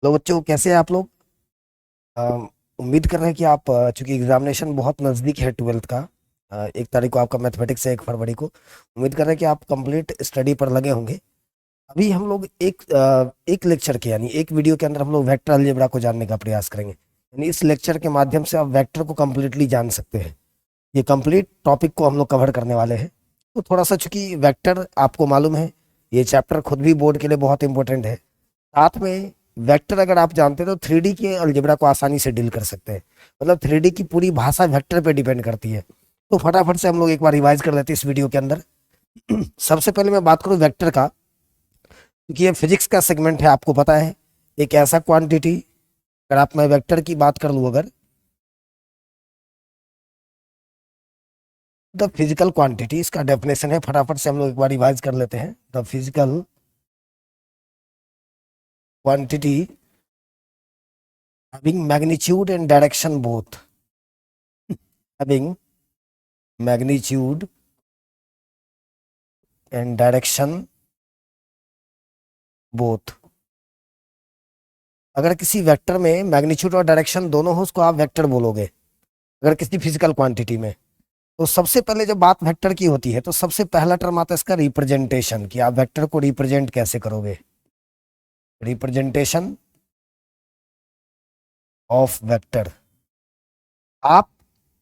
तो बच्चों कैसे हैं आप लोग। उम्मीद कर रहे हैं कि आप चूंकि एग्जामिनेशन बहुत नज़दीक है ट्वेल्थ का। 1 तारीख को आपका मैथमेटिक्स है, 1 फरवरी को। उम्मीद कर रहे हैं कि आप कंप्लीट स्टडी पर लगे होंगे। अभी हम लोग एक लेक्चर के यानी एक वीडियो के अंदर हम लोग वेक्टर अलजेब्रा को जानने का प्रयास करेंगे। यानी इस लेक्चर के माध्यम से आप वेक्टर को कम्प्लीटली जान सकते हैं। ये कंप्लीट टॉपिक को हम लोग कवर करने वाले हैं। तो थोड़ा सा चूंकि वेक्टर आपको मालूम है, ये चैप्टर खुद भी बोर्ड के लिए बहुत इंपॉर्टेंट है। साथ में वेक्टर अगर आप जानते हैं तो 3D के अलजेब्रा को आसानी से डील कर सकते हैं। मतलब 3D की पूरी भाषा वेक्टर पे डिपेंड करती है। तो फटाफट से हम लोग एक बार रिवाइज कर लेते हैं इस वीडियो के अंदर। सबसे पहले मैं बात करूं वेक्टर का, क्योंकि ये फिजिक्स का सेगमेंट है, आपको पता है। एक ऐसा क्वांटिटी, अगर आप मैं वेक्टर की बात कर लूं, अगर द फिजिकल क्वांटिटी इसका डेफिनेशन है, फटाफट से हम लोग एक बार रिवाइज कर लेते हैं। The physical quantity having magnitude and direction both, having magnitude and direction both। अगर किसी वेक्टर में मैग्नीट्यूड और डायरेक्शन दोनों हो उसको आप वेक्टर बोलोगे, अगर किसी फिजिकल क्वांटिटी में। तो सबसे पहले जब बात वेक्टर की होती है तो सबसे पहला टर्म आता है इसका रिप्रेजेंटेशन, कि आप वेक्टर को रिप्रेजेंट कैसे करोगे। Representation of vector. आप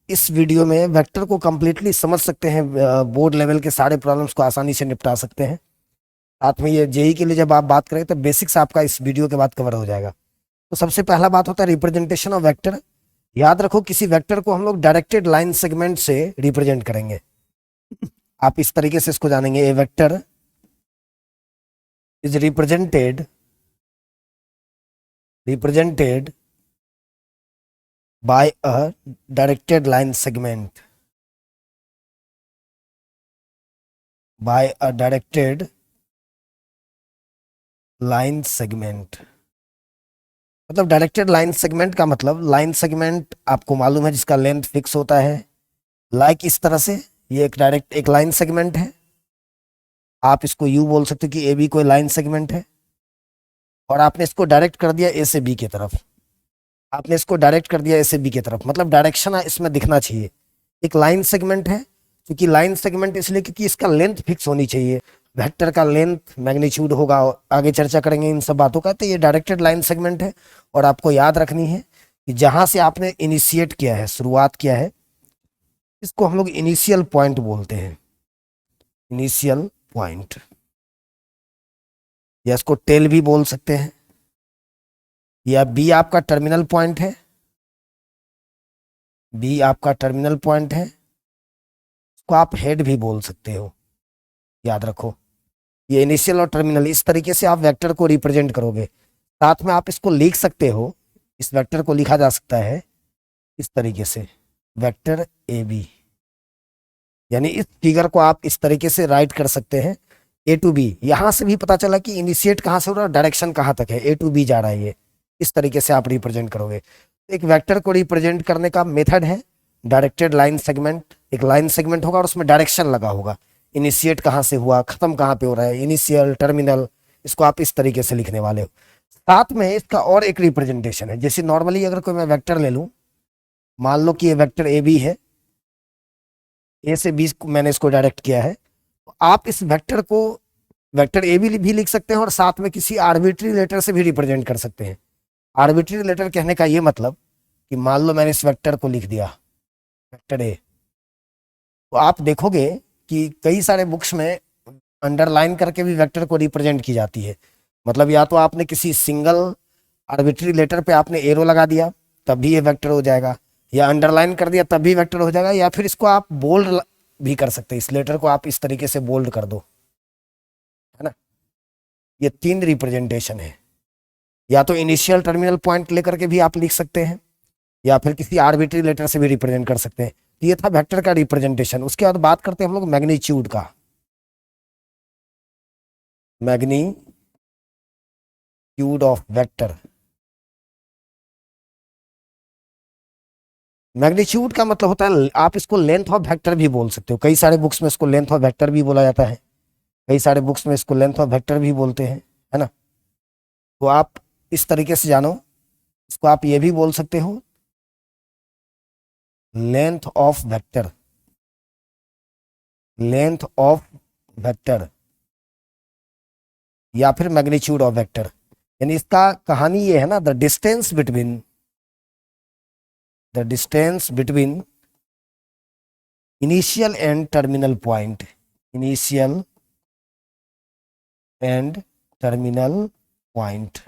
इस वीडियो में वेक्टर को कंप्लीटली समझ सकते हैं, बोर्ड लेवल के सारे प्रॉब्लम्स को आसानी से निपटा सकते हैं। साथ में ये जेई के लिए जब आप बात करें तो बेसिक्स आपका इस वीडियो के बाद कवर हो जाएगा। तो सबसे पहला बात होता है रिप्रेजेंटेशन ऑफ वेक्टर। याद रखो, किसी वेक्टर को हम लोग डायरेक्टेड लाइन सेगमेंट से रिप्रेजेंट करेंगे। आप इस तरीके से इसको जानेंगे, a vector is represented by a directed line segment, by a directed line segment. मतलब डायरेक्टेड लाइन सेगमेंट का मतलब, लाइन सेगमेंट आपको मालूम है जिसका लेंथ फिक्स होता है, लाइक इस तरह से। ये एक डायरेक्ट एक लाइन सेगमेंट है। आप इसको यू बोल सकते हो कि ए बी कोई लाइन सेगमेंट है, और आपने इसको डायरेक्ट कर दिया ए से बी की तरफ। आपने इसको डायरेक्ट कर दिया ए से बी की तरफ, मतलब डायरेक्शन इसमें दिखना चाहिए। एक लाइन सेगमेंट है, क्योंकि लाइन सेगमेंट इसलिए क्योंकि इसका लेंथ फिक्स होनी चाहिए। वेक्टर का लेंथ मैग्नीट्यूड होगा, आगे चर्चा करेंगे इन सब बातों का। तो ये डायरेक्टेड लाइन सेगमेंट है। और आपको याद रखनी है कि जहां से आपने इनिशिएट किया है, शुरुआत किया है, इसको हम लोग इनिशियल पॉइंट बोलते हैं। इनिशियल पॉइंट, या इसको टेल भी बोल सकते हैं, या बी आपका टर्मिनल पॉइंट है। बी आपका टर्मिनल पॉइंट है, इसको आप हेड भी बोल सकते हो। याद रखो, ये इनिशियल और टर्मिनल, इस तरीके से आप वेक्टर को रिप्रेजेंट करोगे। साथ में आप इसको लिख सकते हो, इस वेक्टर को लिखा जा सकता है इस तरीके से, वेक्टर ए बी। यानी इस फिगर को आप इस तरीके से राइट कर सकते हैं, ए टू बी। यहां से भी पता चला कि इनिशिएट कहां से हो रहा है, डायरेक्शन कहां तक है, ए टू बी जा रहा है ये। इस तरीके से आप रिप्रेजेंट करोगे। एक वेक्टर को रिप्रेजेंट करने का मेथड है डायरेक्टेड लाइन सेगमेंट। एक लाइन सेगमेंट होगा और उसमें डायरेक्शन लगा होगा, इनिशिएट कहां से हुआ, खत्म कहां पे हो रहा है, इनिशियल टर्मिनल। इसको आप इस तरीके से लिखने वाले हो। साथ में इसका और एक रिप्रेजेंटेशन है, जैसे नॉर्मली अगर कोई मैं वेक्टर ले लूं, मान लो कि ये वेक्टर ए बी है, ए से बी मैंने इसको डायरेक्ट किया है। तो आप इस वेक्टर को वेक्टर ए भी लिख सकते हैं, और साथ में किसी आर्बिट्री लेटर से भी रिप्रेजेंट कर सकते हैं। आर्बिट्री लेटर कहने का ये मतलब कि मान लो मैंने इस वेक्टर को लिख दिया वेक्टर ए, तो आप देखोगे कि कई सारे बुक्स में अंडरलाइन करके भी वेक्टर को रिप्रेजेंट की जाती है। मतलब या तो आपने किसी सिंगल आर्बिट्री लेटर पे आपने एरो लगा दिया तब भी ये वेक्टर हो जाएगा, या अंडरलाइन कर दिया तब भी वेक्टर हो जाएगा, या फिर इसको आप बोल्ड भी कर सकते हैं। इस लेटर को आप इस तरीके से बोल्ड कर दो, है ना। ये 3 रिप्रेजेंटेशन है। या तो इनिशियल टर्मिनल पॉइंट लेकर के भी आप लिख सकते हैं, या फिर किसी आर्बिट्री लेटर से भी रिप्रेजेंट कर सकते हैं। तो ये था वेक्टर का रिप्रेजेंटेशन। उसके बाद बात करते हैं हम लोग मैग्नीट्यूड का। Magnitude of vector. मैग्नीट्यूड का मतलब होता है, आप इसको लेंथ ऑफ वेक्टर भी बोल सकते हो। कई सारे बुक्स में इसको लेंथ ऑफ वेक्टर भी बोला जाता है, कई सारे बुक्स में इसको लेंथ ऑफ वेक्टर भी बोलते हैं, है ना। तो आप इस तरीके से जानो, इसको आप ये भी बोल सकते हो length of vector, length of vector या फिर मैग्नीट्यूड ऑफ वेक्टर। यानी इसका कहानी ये है ना, the distance between initial and terminal point, initial and terminal point,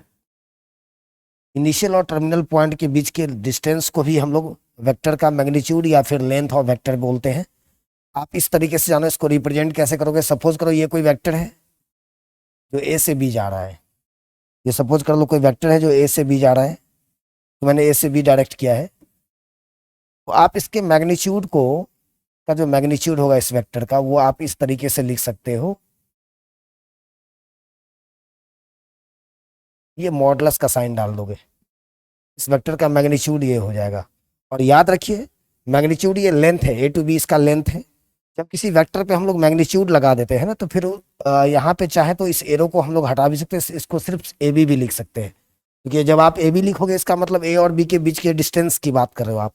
initial और टर्मिनल पॉइंट के बीच के डिस्टेंस को भी हम लोग वेक्टर का मैग्नीट्यूड या फिर लेंथ ऑफ वेक्टर बोलते हैं। आप इस तरीके से जानो इसको रिप्रेजेंट कैसे करोगे। सपोज करो ये कोई वेक्टर है जो ए से बी जा रहा है, ये सपोज कर लो कोई वेक्टर है जो ए से बी जा रहा है, तो मैंने ए से बी डायरेक्ट किया है। तो आप इसके मैग्नीट्यूड को, का जो मैग्नीट्यूड होगा इस वेक्टर का, वो आप इस तरीके से लिख सकते हो, ये मॉडुलस का साइन डाल दोगे, इस वेक्टर का मैग्नीट्यूड ये हो जाएगा। और याद रखिए मैग्नीट्यूड ये लेंथ है, ए टू बी इसका लेंथ है। जब किसी वेक्टर पे हम लोग मैग्नीट्यूड लगा देते हैं ना, तो फिर यहाँ पे चाहे तो इस एरो को हम लोग हटा भी सकते हैं, इसको सिर्फ ए बी भी लिख सकते हैं, क्योंकि जब आप ए बी लिखोगे इसका मतलब ए और बी के बीच के डिस्टेंस की बात कर रहे हो आप,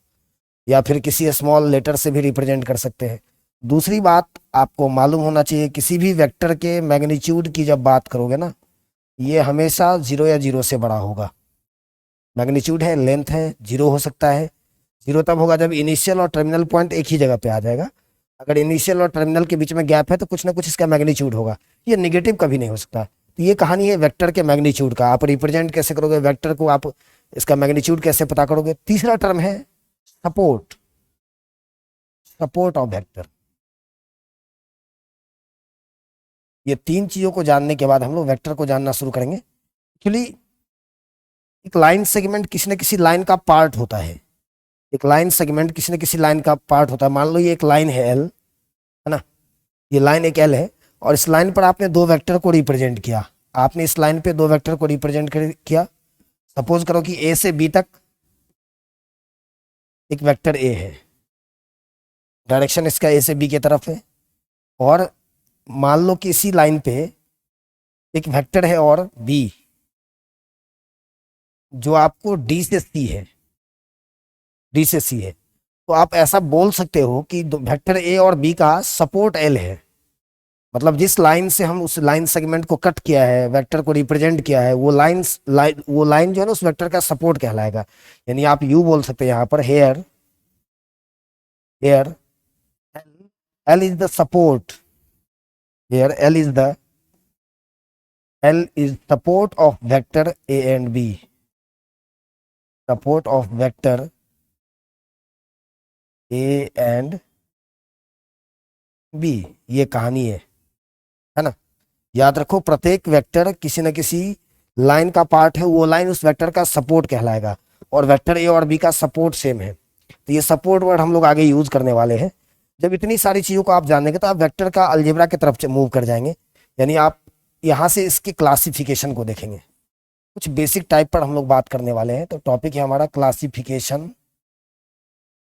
या फिर किसी स्मॉल लेटर से भी रिप्रेजेंट कर सकते हैं। दूसरी बात आपको मालूम होना चाहिए, किसी भी वेक्टर के मैग्नीट्यूड की जब बात करोगे ना, ये हमेशा 0 या 0 से बड़ा होगा। मैग्नीट्यूड है, लेंथ है, 0 हो सकता है। 0 तब होगा जब इनिशियल और टर्मिनल पॉइंट एक ही जगह पे आ जाएगा। अगर इनिशियल और टर्मिनल के बीच में गैप है तो कुछ ना कुछ इसका मैग्नीट्यूड होगा, ये निगेटिव कभी नहीं हो सकता। तो ये कहानी है वेक्टर के मैग्नीट्यूड का। आप रिप्रेजेंट कैसे करोगे वेक्टर को, आप इसका मैग्नीट्यूड कैसे पता करोगे। तीसरा टर्म है सपोर्ट, सपोर्ट ऑफ वेक्टर। ये तीन चीजों को जानने के बाद हम लोग वेक्टर को जानना शुरू करेंगे। एक्चुअली एक लाइन सेगमेंट किसी न किसी लाइन का पार्ट होता है, एक लाइन सेगमेंट किसी न किसी लाइन का पार्ट होता है। मान लो ये एक लाइन है एल, है ना, ये लाइन एक एल है, और इस लाइन पर आपने दो वेक्टर को रिप्रेजेंट किया, आपने इस लाइन पे दो वेक्टर को रिप्रेजेंट किया। सपोज करो कि ए से बी तक एक वेक्टर ए है, डायरेक्शन इसका ए से बी की तरफ है, और मान लो कि इसी लाइन पे एक वेक्टर है और बी जो आपको डी से सी है, डी से सी है। तो आप ऐसा बोल सकते हो कि वेक्टर ए और बी का सपोर्ट एल है। मतलब जिस लाइन से हम उस लाइन सेगमेंट को कट किया है, वेक्टर को रिप्रेजेंट किया है, वो लाइन जो है ना उस वेक्टर का सपोर्ट कहलाएगा। यानी आप यू बोल सकते हैं यहाँ पर, here here L is the support, here L is support of vector A and B, support of vector A and B. ये कहानी है ना। याद रखो प्रत्येक वेक्टर किसी न किसी लाइन का पार्ट है, वो लाइन उस वेक्टर का सपोर्ट कहलाएगा, और वेक्टर ए और बी का सपोर्ट सेम है। तो ये सपोर्ट वर्ड हम लोग आगे यूज करने वाले हैं। जब इतनी सारी चीजों को आप जानेंगे तो आप वेक्टर का अलजेब्रा की तरफ मूव कर जाएंगे। यानी आप यहाँ से इसके क्लासिफिकेशन को देखेंगे। कुछ बेसिक टाइप पर हम लोग बात करने वाले हैं। तो टॉपिक है हमारा क्लासिफिकेशन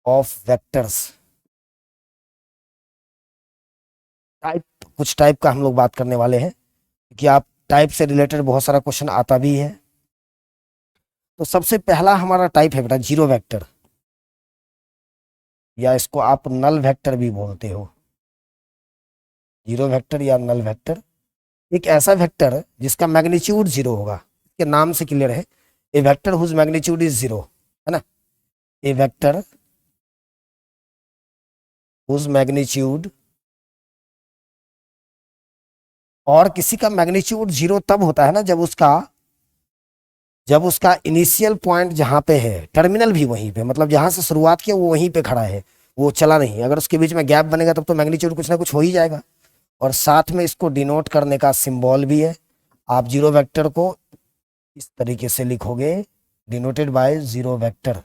ऑफ वेक्टर्स। टाइप, कुछ टाइप का हम लोग बात करने वाले हैं कि आप टाइप से रिलेटेड बहुत सारा क्वेश्चन आता भी है। तो सबसे पहला हमारा टाइप है बेटा जीरो वेक्टर, या इसको आप नल वेक्टर भी बोलते हो। जीरो वेक्टर या नल वेक्टर एक ऐसा वेक्टर जिसका मैग्नीट्यूड 0 होगा। इसके नाम से क्लियर है, ए वेक्टर हुज मैग्नीट्यूड इज 0, है ना। ए वेक्टर हुज मैग्नीट्यूड, और किसी का मैग्नीट्यूड 0 तब होता है ना जब उसका इनिशियल पॉइंट जहां पे है, टर्मिनल भी वहीं पे, मतलब जहां से शुरुआत किया वो वहीं पे खड़ा है, वो चला नहीं। अगर उसके बीच में गैप बनेगा तब तो मैग्नीट्यूड कुछ ना कुछ हो ही जाएगा। और साथ में इसको डिनोट करने का सिंबल भी है। आप जीरो वेक्टर को इस तरीके से लिखोगे, डिनोटेड बाय जीरो वेक्टर।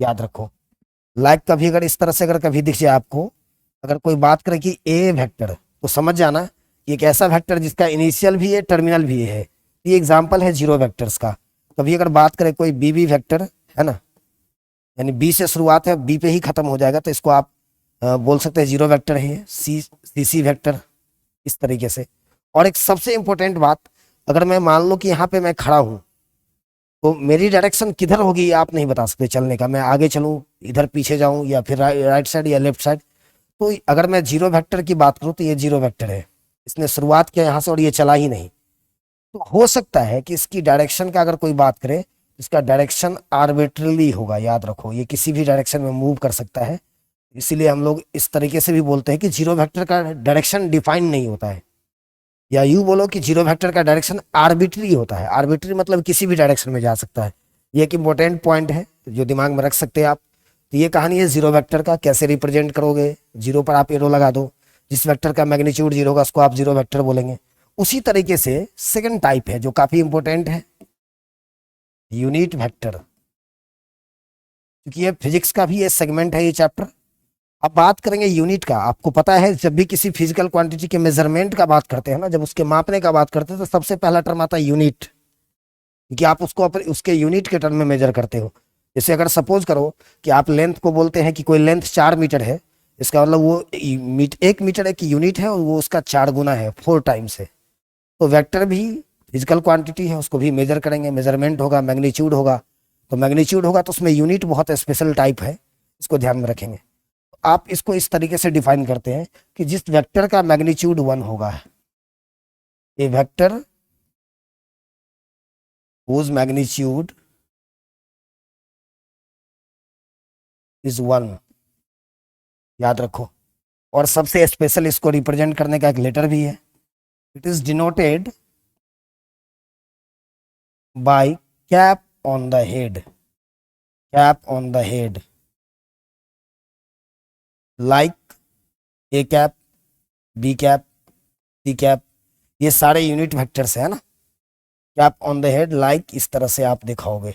याद रखो, लाइक कभी अगर इस तरह से अगर कभी दिख जाए आपको, अगर कोई बात करे कि ए वेक्टर, तो समझ जाना ये एक ऐसा वेक्टर जिसका इनिशियल भी है टर्मिनल भी है। ये एग्जाम्पल है जीरो वेक्टर्स का। कभी अगर बात करें कोई बी बी वेक्टर, है ना, यानी बी से शुरुआत है बी पे ही खत्म हो जाएगा, तो इसको आप बोल सकते हैं जीरो वेक्टर है, सी सी वेक्टर, इस तरीके से। और एक सबसे इंपॉर्टेंट बात, अगर मैं मान लो कि यहाँ पे मैं खड़ा हूँ, तो मेरी डायरेक्शन किधर होगी आप नहीं बता सकते चलने का, मैं आगे चलूँ, इधर पीछे जाऊँ, या फिर राइट साइड या लेफ्ट साइड। तो अगर मैं जीरो वेक्टर की बात करूँ तो ये जीरो वेक्टर है, इसने शुरुआत किया यहाँ से और ये चला ही नहीं। तो हो सकता है कि इसकी डायरेक्शन का अगर कोई बात करे, इसका डायरेक्शन आर्बिट्रली होगा, याद रखो ये किसी भी डायरेक्शन में मूव कर सकता है। इसीलिए हम लोग इस तरीके से भी बोलते हैं कि जीरो वेक्टर का डायरेक्शन डिफाइन नहीं होता है, या यूं बोलो कि जीरो वेक्टर का डायरेक्शन आर्बिट्री होता है। आर्बिट्री मतलब किसी भी डायरेक्शन में जा सकता है। ये एक इंपॉर्टेंट पॉइंट है जो दिमाग में रख सकते हैं आप। तो ये कहानी है जीरो वेक्टर का, कैसे रिप्रेजेंट करोगे, जीरो पर आप एरो लगा दो, जिस वेक्टर का मैग्नीट्यूड जीरो का उसको आप जीरो वेक्टर बोलेंगे। उसी तरीके से सेकंड टाइप है जो काफी इंपॉर्टेंट है, यूनिट वेक्टर, क्योंकि ये फिजिक्स का भी ये सेगमेंट है ये चैप्टर। अब बात करेंगे यूनिट का। आपको पता है जब भी किसी फिजिकल क्वांटिटी के मेजरमेंट का बात करते हैं ना, जब उसके मापने का बात करते हैं तो सबसे पहला टर्म आता है यूनिट, क्योंकि आप उसको अपने उसके यूनिट के टर्म में मेजर करते हो। जैसे अगर सपोज करो कि आप लेंथ को बोलते हैं कि कोई लेंथ 4 मीटर है, इसका मतलब वो 1 मीटर एक यूनिट है और वो उसका 4 गुना है, 4 टाइम्स है। तो वेक्टर भी फिजिकल क्वांटिटी है, उसको भी मेजर करेंगे, मेजरमेंट होगा, मैग्नीट्यूड होगा। तो मैग्नीट्यूड होगा तो उसमें यूनिट बहुत स्पेशल टाइप है, इसको ध्यान में रखेंगे। आप इसको इस तरीके से डिफाइन करते हैं कि जिस वेक्टर का मैग्नीट्यूड 1 होगा, ए वेक्टर whose magnitude is 1, याद रखो। और सबसे स्पेशल इसको रिप्रेजेंट करने का एक लेटर भी है, it is denoted by cap on the head, cap on the head, like A cap, B cap, C cap, ये सारे यूनिट वेक्टर्स है ना। Cap on the head like, इस तरह से आप दिखाओगे,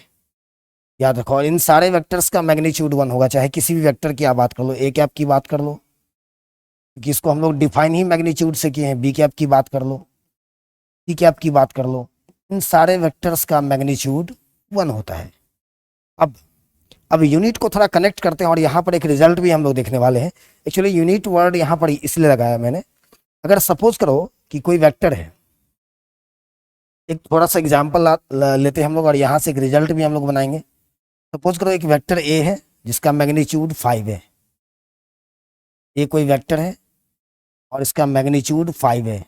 याद रखो। और इन सारे वेक्टर्स का मैग्नीट्यूड 1 होगा, चाहे किसी भी वेक्टर की आप बात कर लो, ए कैप की बात कर लो, क्योंकि इसको हम लोग डिफाइन ही मैग्नीट्यूड से किए हैं, बी कैप की बात कर लो, सी कैप की बात कर लो, इन सारे वेक्टर्स का मैग्नीट्यूड 1 होता है। अब अब यूनिट को थोड़ा कनेक्ट करते हैं और यहाँ पर एक रिजल्ट भी हम लोग देखने वाले हैं। एक्चुअली यूनिट वर्ड यहाँ पर इसलिए लगाया मैंने, अगर सपोज करो कि कोई वेक्टर है, एक थोड़ा सा एग्जाम्पल लेते हैं हम लोग और यहाँ से एक रिजल्ट भी हम लोग बनाएंगे। सपोज करो एक वेक्टर ए है जिसका मैग्नीट्यूड 5 है, ये कोई वेक्टर है और इसका मैग्नीट्यूड 5 है।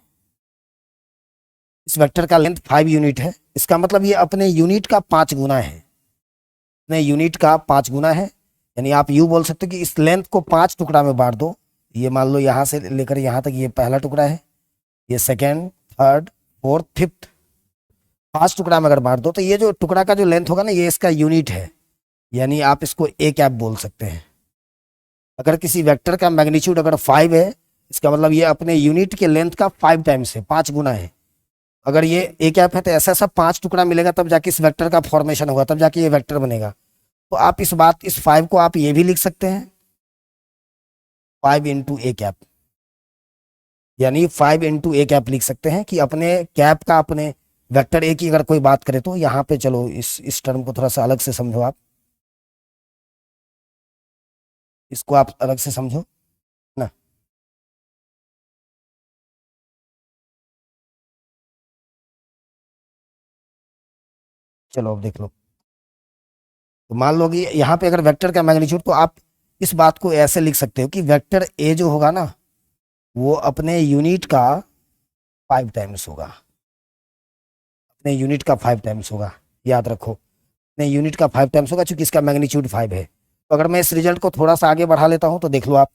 इस वेक्टर का लेंथ 5 यूनिट है, इसका मतलब ये अपने यूनिट का 5 गुना है, अपने यूनिट का 5 गुना है। यानी आप यूँ बोल सकते हो कि इस लेंथ को 5 टुकड़ा में बांट दो। ये मान लो यहाँ से लेकर यहाँ तक ये पहला टुकड़ा है, ये सेकेंड, थर्ड, फोर्थ, फिफ्थ, 5 टुकड़ा में अगर बांट दो तो ये जो टुकड़ा का जो लेंथ होगा ना, ये इसका यूनिट है। यानी आप इसको ए कैप बोल सकते हैं। अगर किसी वेक्टर का मैग्नीट्यूड अगर 5 है, इसका मतलब ये अपने यूनिट के लेंथ का 5 टाइम्स है, 5 गुना है। अगर ये ए कैप है तो ऐसा ऐसा 5 टुकड़ा मिलेगा, तब जाके इस वेक्टर का फॉर्मेशन होगा, तब जाके ये वेक्टर बनेगा। तो आप इस 5 को आप ये भी लिख सकते हैं 5 इंटू ए कैप, यानी 5 इंटू ए कैप लिख सकते हैं कि अपने कैप का, अपने वेक्टर ए की अगर कोई बात करे तो यहाँ पे चलो इस टर्म को थोड़ा सा अलग से समझो, आप इसको आप अलग से समझो ना। चलो अब देख लो, तो मान लो कि यहाँ पे अगर वेक्टर का मैग्नीट्यूड, तो आप इस बात को ऐसे लिख सकते हो कि वेक्टर ए जो होगा ना, वो अपने यूनिट का 5 टाइम्स होगा, अपने यूनिट का 5 टाइम्स होगा, याद रखो, अपने यूनिट का 5 टाइम्स होगा, चूंकि इसका मैग्नीट्यूड 5 है। तो अगर मैं इस रिजल्ट को थोड़ा सा आगे बढ़ा लेता हूँ तो देख लो आप,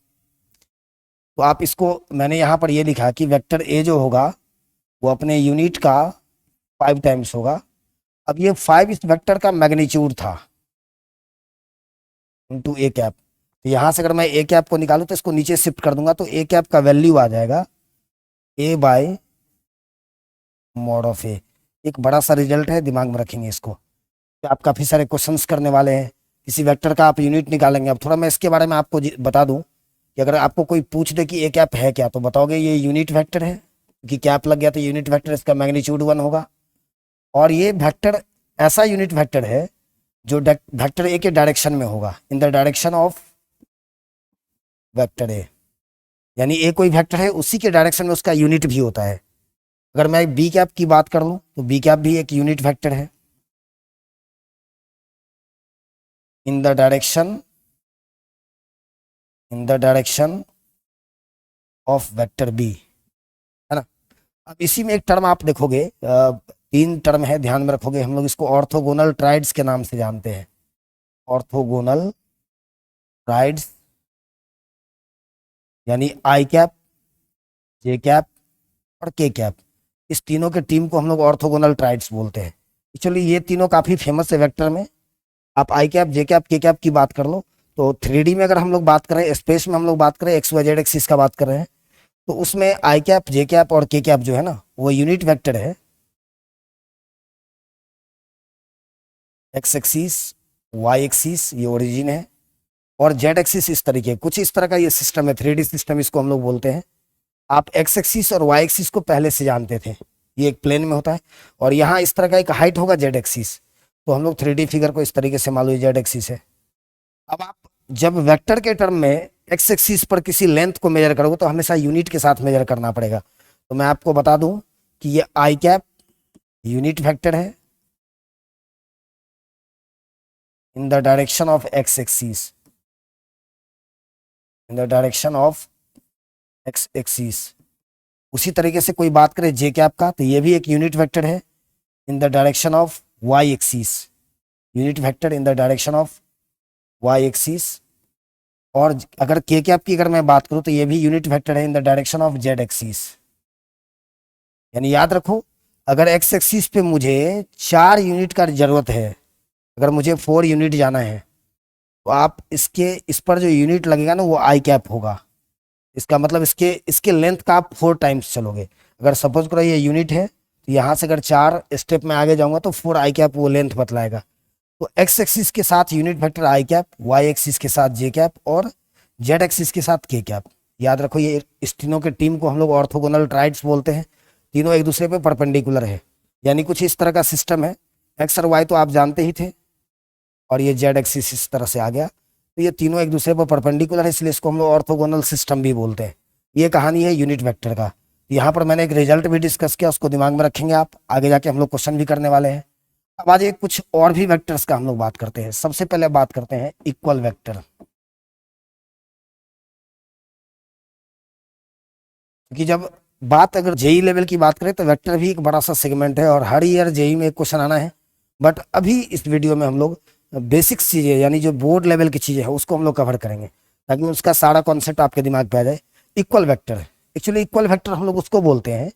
तो आप इसको, मैंने यहाँ पर ये लिखा कि वेक्टर ए जो होगा वो अपने यूनिट का 5 टाइम्स होगा। अब ये 5 इस वेक्टर का मैग्नीट्यूड था इंटू ए कैप। तो यहाँ से अगर मैं ए कैप को निकालूं तो इसको नीचे शिफ्ट कर दूंगा, तो ए कैप का वैल्यू आ जाएगा ए बाय मॉड ऑफ ए। एक बड़ा सा रिजल्ट है, दिमाग में रखेंगे इसको। तो आप काफ़ी सारे क्वेश्चंस करने वाले हैं, किसी वेक्टर का आप यूनिट निकालेंगे। अब थोड़ा मैं इसके बारे में आपको बता दूं कि अगर आपको कोई पूछ दे कि ए कैप है क्या, तो बताओगे ये यूनिट वेक्टर है, क्योंकि कैप लग गया तो यूनिट वेक्टर, इसका मैग्नीट्यूड 1 होगा। और ये वेक्टर ऐसा यूनिट वेक्टर है जो वेक्टर ए के डायरेक्शन में होगा, इन द डायरेक्शन ऑफ वेक्टर ए। यानी ए कोई वेक्टर है, उसी के डायरेक्शन में उसका यूनिट भी होता है। अगर मैं बी कैप की बात कर लूँ तो बी कैप भी एक यूनिट वेक्टर है। In the direction of vector B, है ना। अब इसी में एक टर्म आप देखोगे, तीन टर्म है, ध्यान में रखोगे। हम लोग इसको ऑर्थोगोनल ट्राइड्स के नाम से जानते हैं। ऑर्थोगोनल ट्राइड्स यानी आई कैप, जे कैप और के कैप, इस तीनों के टीम को हम लोग ऑर्थोगोनल ट्राइड्स बोलते हैं। एक्चुअली ये तीनों काफी फेमस है वेक्टर में। आप आई कैप, जे कैप, के कैप की बात कर लो तो 3D में अगर हम लोग बात करें, स्पेस में हम लोग बात करें, एक्स वाई जेड एक्सिस का बात कर रहे हैं, तो उसमें आई कैप, जे कैप और के कैप जो है ना, वो यूनिट वेक्टर है। एक्स एक्सिस, वाई एक्सिस ये ओरिजिन है, और जेड एक्सिस इस तरीके, कुछ इस तरह का ये सिस्टम है, 3D सिस्टम इसको हम लोग बोलते हैं। आप एक्स एक्सिस और वाई एक्सिस को पहले से जानते थे, ये एक प्लेन में होता है, और यहाँ इस तरह का एक हाइट होगा जेड एक्सिस, तो हम लोग 3D फिगर को इस तरीके से मान लो जेड एक्सिस है। अब आप जब वेक्टर के टर्म में एक्स एक्सिस पर किसी लेंथ को मेजर करोगे तो हमेशा यूनिट के साथ मेजर करना पड़ेगा। तो मैं आपको बता दूं कि ये आई कैप यूनिट वेक्टर है in the direction of x axis, in the direction of x axis. उसी तरीके से कोई बात करे जे कैप का, तो ये भी एक यूनिट वेक्टर है in the direction of Y axis, unit vector in the direction of Y axis. और अगर के कैप की अगर मैं बात करूं तो ये भी यूनिट वेक्टर है in the direction of Z axis. यानी याद रखो, अगर एक्स एक्सिस पे मुझे 4 यूनिट का जरूरत है, अगर मुझे 4 यूनिट जाना है, तो आप इस पर जो यूनिट लगेगा ना वो आई कैप होगा। इसका मतलब इसके लेंथ का आप 4 टाइम्स चलोगे। अगर सपोज करो ये यूनिट है, तो यहाँ से अगर 4 स्टेप में आगे जाऊंगा तो 4 आई कैप वो लेंथ बतलाएगा। तो एक्स एक्सिस के साथ यूनिट वेक्टर आई कैप, वाई एक्सिस के साथ जे कैप और जेड एक्सिस के साथ के कैप। याद रखो, ये इस तीनों के टीम को हम लोग ऑर्थोगोनल ट्राइड्स बोलते हैं। तीनों एक दूसरे पे परपेंडिकुलर है, यानी कुछ इस तरह का सिस्टम है। एक्स और वाई तो आप जानते ही थे, और ये जेड एक्सिस इस तरह से आ गया, तो ये तीनों एक दूसरे पर परपेंडिकुलर है, इसलिए इसको हम लोग ऑर्थोगोनल सिस्टम भी बोलते हैं। ये कहानी है यूनिट वेक्टर का। यहाँ पर मैंने एक रिजल्ट भी डिस्कस किया, उसको दिमाग में रखेंगे आप, आगे जाके हम लोग क्वेश्चन भी करने वाले हैं। अब आज एक कुछ और भी वेक्टर्स का हम लोग बात करते हैं। सबसे पहले बात करते हैं इक्वल वेक्टर, क्योंकि जब बात अगर जेई लेवल की बात करें तो वेक्टर भी एक बड़ा सा सेगमेंट है, और हर ईयर जेई में एक क्वेश्चन आना है। बट अभी इस वीडियो में हम लोग बेसिक्स चीजें, यानी जो बोर्ड लेवल की चीजें है, उसको हम लोग कवर करेंगे, ताकि उसका सारा कॉन्सेप्ट आपके दिमाग पे आ जाए। Equal vector, actually equal vector हम लोग उसको बोलते हैं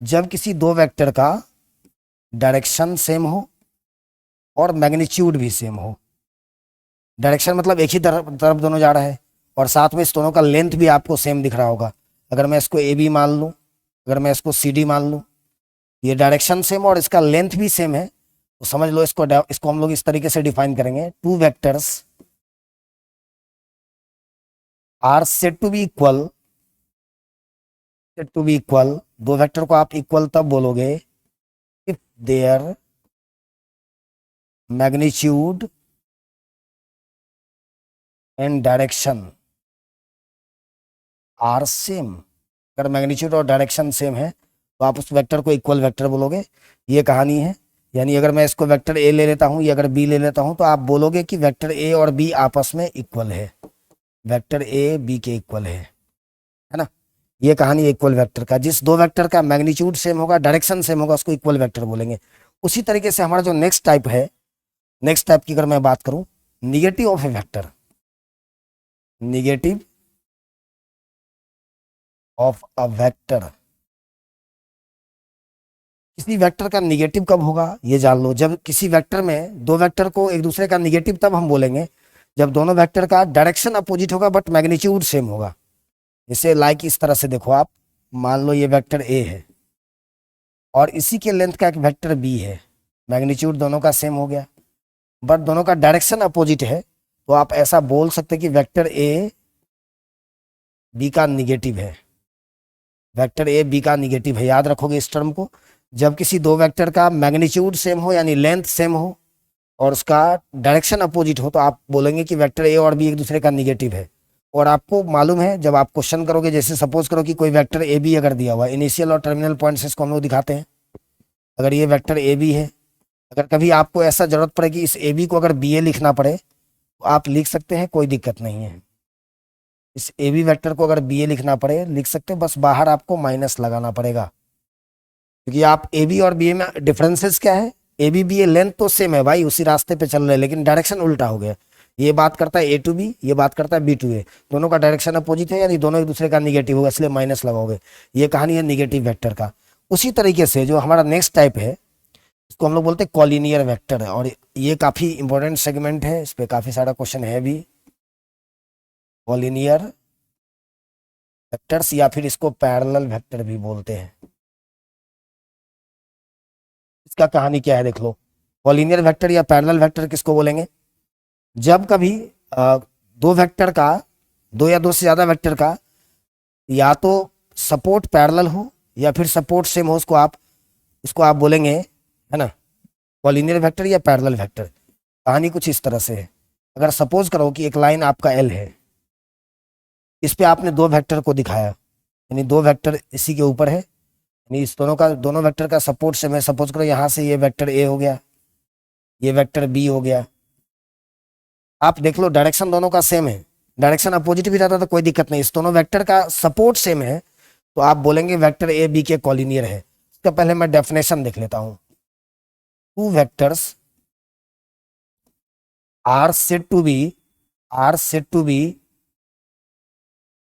जब किसी दो वेक्टर का डायरेक्शन सेम हो और मैग्नीट्यूड भी सेम हो। डायरेक्शन मतलब एक ही तरफ दोनों जा रहा है, और साथ में इस दोनों का लेंथ भी आपको सेम दिख रहा होगा। अगर मैं इसको ए बी मान लूँ, अगर मैं इसको सी डी मान लूँ, ये डायरेक्शन सेम और इसका लेंथ भी सेम है, तो समझ लो इसको हम लोग इस तरीके से डिफाइन करेंगे, two vectors are said to be equal. Said to be equal, दो वेक्टर को आप इक्वल तब बोलोगे if their magnitude and direction are same. अगर मैग्नीट्यूड और डायरेक्शन सेम है तो आप उस वेक्टर को इक्वल वेक्टर बोलोगे। ये कहानी है। यानी अगर मैं इसको वेक्टर ए ले लेता हूं या अगर बी ले लेता हूं, तो आप बोलोगे कि वेक्टर ए और बी आपस में इक्वल है, वेक्टर ए बी के इक्वल है ना। ये कहानी इक्वल वेक्टर का, जिस दो वेक्टर का मैग्नीट्यूड सेम होगा, डायरेक्शन सेम होगा, उसको इक्वल वेक्टर बोलेंगे। उसी तरीके से हमारा जो नेक्स्ट टाइप है, नेक्स्ट टाइप की अगर मैं बात करूं, negative of A vector, negative of a vector. किसी वेक्टर का निगेटिव कब होगा ये जान लो। जब किसी वेक्टर में दो वेक्टर को एक दूसरे का निगेटिव तब हम बोलेंगे जब दोनों वेक्टर का डायरेक्शन अपोजिट होगा बट मैग्नीट्यूड सेम होगा। जैसे लाइक इस तरह से देखो आप, मान लो ये वेक्टर ए है और इसी के लेंथ का एक वेक्टर बी है, मैग्नीट्यूड दोनों का सेम हो गया बट दोनों का डायरेक्शन अपोजिट है, तो आप ऐसा बोल सकते हैं कि वेक्टर ए बी का निगेटिव है, वेक्टर ए बी का निगेटिव है। याद रखोगे इस टर्म को। जब किसी दो वेक्टर का मैग्नीट्यूड सेम हो यानी लेंथ सेम हो और उसका डायरेक्शन अपोजिट हो, तो आप बोलेंगे कि वेक्टर ए और बी एक दूसरे का निगेटिव है। और आपको मालूम है, जब आप क्वेश्चन करोगे, जैसे सपोज करो कि कोई वेक्टर ए बी अगर दिया हुआ है, इनिशियल और टर्मिनल पॉइंट्स इसको हम लोग दिखाते हैं। अगर ये वेक्टर ए बी है, अगर कभी आपको ऐसा जरूरत पड़े कि इस ए बी को अगर बी ए लिखना पड़े, आप लिख सकते हैं, कोई दिक्कत नहीं है। इस ए बी वेक्टर को अगर बी ए लिखना पड़े लिख सकते हैं, बस बाहर आपको माइनस लगाना पड़ेगा, क्योंकि आप ए बी और बी ए में डिफरेंसेस क्या है, A B B A length तो सेम है भाई, उसी रास्ते पे चल रहे हैं, लेकिन डायरेक्शन उल्टा हो गया। ये बात करता है ए टू बी, ये बात करता है बी टू ए, दोनों का डायरेक्शन अपोजिट है, यानी दोनों एक दूसरे का निगेटिव होगा, इसलिए माइनस लगाओगे। ये कहानी है निगेटिव वेक्टर का। उसी तरीके से जो हमारा नेक्स्ट टाइप है, इसको हम लोग बोलते हैं कॉलिनियर वेक्टर, और ये काफी इंपॉर्टेंट सेगमेंट है, इस पे काफी सारा क्वेश्चन है भी। कॉलिनियर वेक्टर्स या फिर इसको पैरेलल वेक्टर भी बोलते हैं। इसका कहानी क्या है देख लो। कॉलिनियर वेक्टर या पैरेलल वेक्टर किसको बोलेंगे, जब कभी दो वेक्टर का, दो या दो से ज्यादा वेक्टर का या तो सपोर्ट पैरेलल हो या फिर सपोर्ट सेम हो, उसको आप बोलेंगे, है ना, कॉलिनियर वेक्टर या पैरेलल वेक्टर। कहानी कुछ इस तरह से है। अगर सपोज करो कि एक लाइन आपका एल है, इस पे आपने दो वेक्टर को दिखाया, यानी दो वेक्टर इसी के ऊपर है, यानी इस दोनों वेक्टर का सपोर्ट सेम है। सपोज करो यहाँ से ये वेक्टर ए हो गया, ये वेक्टर बी हो गया। आप देख लो डायरेक्शन दोनों का सेम है, डायरेक्शन अपोजिट भी रहता तो कोई दिक्कत नहीं, इस दोनों वेक्टर का सपोर्ट सेम है, तो आप बोलेंगे वेक्टर ए बी के कॉलिनियर है। इसका पहले मैं डेफिनेशन देख लेता हूं। Two vectors are said to be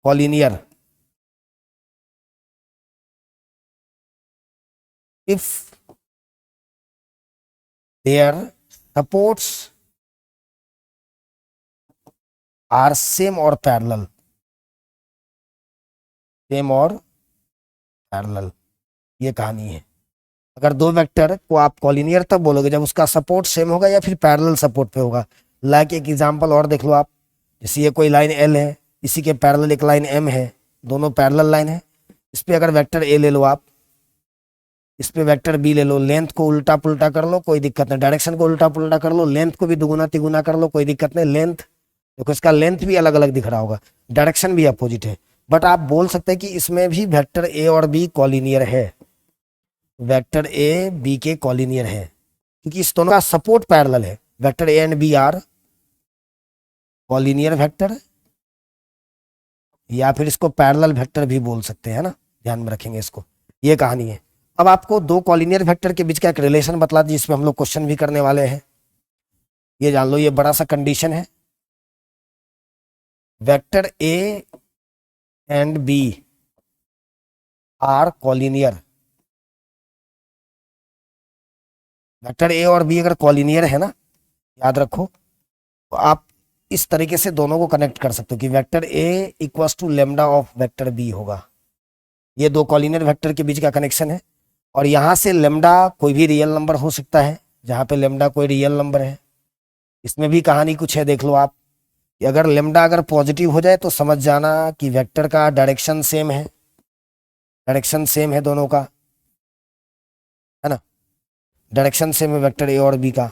collinear if their supports are same or parallel, ये कहानी है। अगर दो वेक्टर को आप कॉलिनियर तब बोलोगे जब उसका सपोर्ट सेम होगा या फिर पैरेलल सपोर्ट पे होगा। लाइक एक एग्जांपल और देख लो आप, जैसे ये कोई लाइन एल है, इसी के पैरेलल एक लाइन एम है, दोनों पैरेलल लाइन है। इस पे अगर वेक्टर ए ले लो आप, इस पे वेक्टर बी ले लो, लेंथ को उल्टा पुल्टा कर लो कोई दिक्कत नहीं, डायरेक्शन को उल्टा पुल्टा कर लो, लेंथ को भी दुगुना तिगुना कर लो कोई दिक्कत नहीं। लेंथ देखो, इसका लेंथ भी अलग अलग दिख रहा होगा, डायरेक्शन भी अपोजिट है, बट आप बोल सकते हैं कि इसमें भी वेक्टर ए और बी कॉलिनियर है, वेक्टर ए बी के कॉलिनियर है, क्योंकि इस दोनों का सपोर्ट पैरेलल है। Vector A and B are collinear vector, या फिर इसको पैरेलल वेक्टर भी बोल सकते हैं ना, ध्यान में रखेंगे इसको। ये कहानी है। अब आपको दो कॉलिनियर वेक्टर के बीच का एक रिलेशन बतला दी, जिसमें हम लोग क्वेश्चन भी करने वाले हैं। ये जान लो, ये बड़ा सा कंडीशन है, vector A and B are collinear. Vector A और बी अगर कॉलिनियर है ना, याद रखो, तो आप इस तरीके से दोनों को कनेक्ट कर सकते हो कि vector A equals to lambda of vector B होगा। ये दो कॉलिनियर वेक्टर के बीच का कनेक्शन है, और यहां से लेमडा कोई भी रियल नंबर हो सकता है, जहां पे लेमडा कोई रियल नंबर है। इसमें भी कहानी कुछ है, देख लो आप, कि अगर लेमडा अगर पॉजिटिव हो जाए तो समझ जाना कि वेक्टर का डायरेक्शन सेम है, डायरेक्शन सेम है दोनों का, है ना, डायरेक्शन सेम है वेक्टर ए और बी का।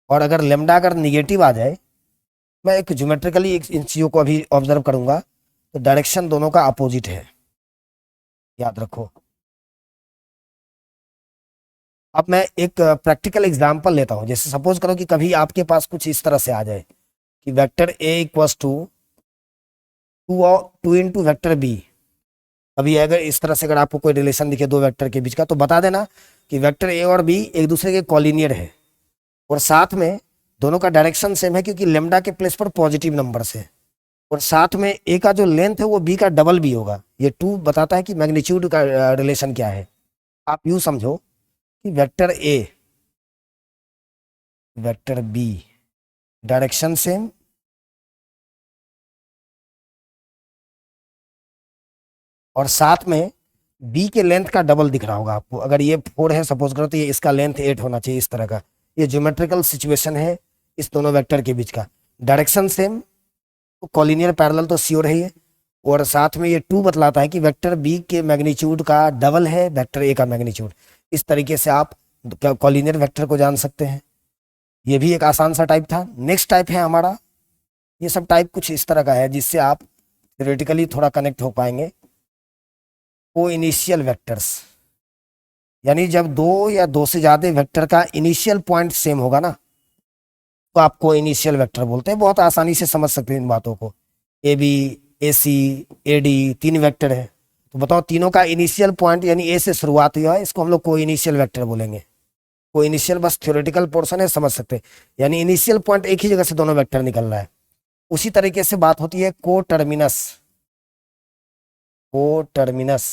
और अगर लेमडा अगर निगेटिव आ जाए, मैं एक ज्योमेट्रिकली इन चीजों को अभी ऑब्जर्व करूंगा, तो डायरेक्शन दोनों का अपोजिट है, याद रखो। अब मैं एक प्रैक्टिकल एग्जांपल लेता हूं। जैसे सपोज करो कि कभी आपके पास कुछ इस तरह से आ जाए कि vector A equals to two into vector B. अभी अगर इस तरह से अगर आपको कोई रिलेशन दिखे दो वेक्टर के बीच का, तो बता देना कि वेक्टर ए और बी एक दूसरे के कॉलिनियर है, और साथ में दोनों का डायरेक्शन सेम है, क्योंकि लेमडा के प्लेस पर पॉजिटिव नंबर से, और साथ में ए का जो लेंथ है वो बी का डबल भी होगा। ये टू बताता है कि मैग्नीट्यूड का रिलेशन क्या है। आप यूं समझो कि vector A vector B direction same, और साथ में बी के लेंथ का डबल दिख रहा होगा आपको। अगर ये 4 है सपोज करो, तो ये इसका लेंथ 8 होना चाहिए, इस तरह का। ये ज्योमेट्रिकल सिचुएशन है इस दोनों वेक्टर के बीच का। डायरेक्शन सेम, तो कॉलिनियर पैरेलल तो श्योर है ये, और साथ में ये 2 बतलाता है कि वेक्टर बी के मैग्नीट्यूड का डबल है वेक्टर ए का मैग्नीट्यूड। इस तरीके से आप कॉलिनियर वेक्टर को जान सकते हैं। ये भी एक आसान सा टाइप था। नेक्स्ट टाइप है हमारा, ये सब टाइप कुछ इस तरह का है जिससे आप थ्योरेटिकली थोड़ा कनेक्ट हो पाएंगे। को इनिशियल वेक्टर्स, यानी जब दो या दो से ज्यादा वेक्टर का इनिशियल पॉइंट सेम होगा ना, तो आपको इनिशियल वेक्टर बोलते हैं। बहुत आसानी से समझ सकते हैं इन बातों को। A B, A C, A D, तीन वेक्टर है, तो बताओ तीनों का इनिशियल पॉइंट यानी ए से शुरुआत हुआ है, इसको हम लोग को इनिशियल वेक्टर बोलेंगे। को इनिशियल बस थ्योरेटिकल पोर्शन है, समझ सकते हैं, यानी इनिशियल पॉइंट एक ही जगह से दोनों वेक्टर निकल रहा है। उसी तरीके से बात होती है को टर्मिनस। को टर्मिनस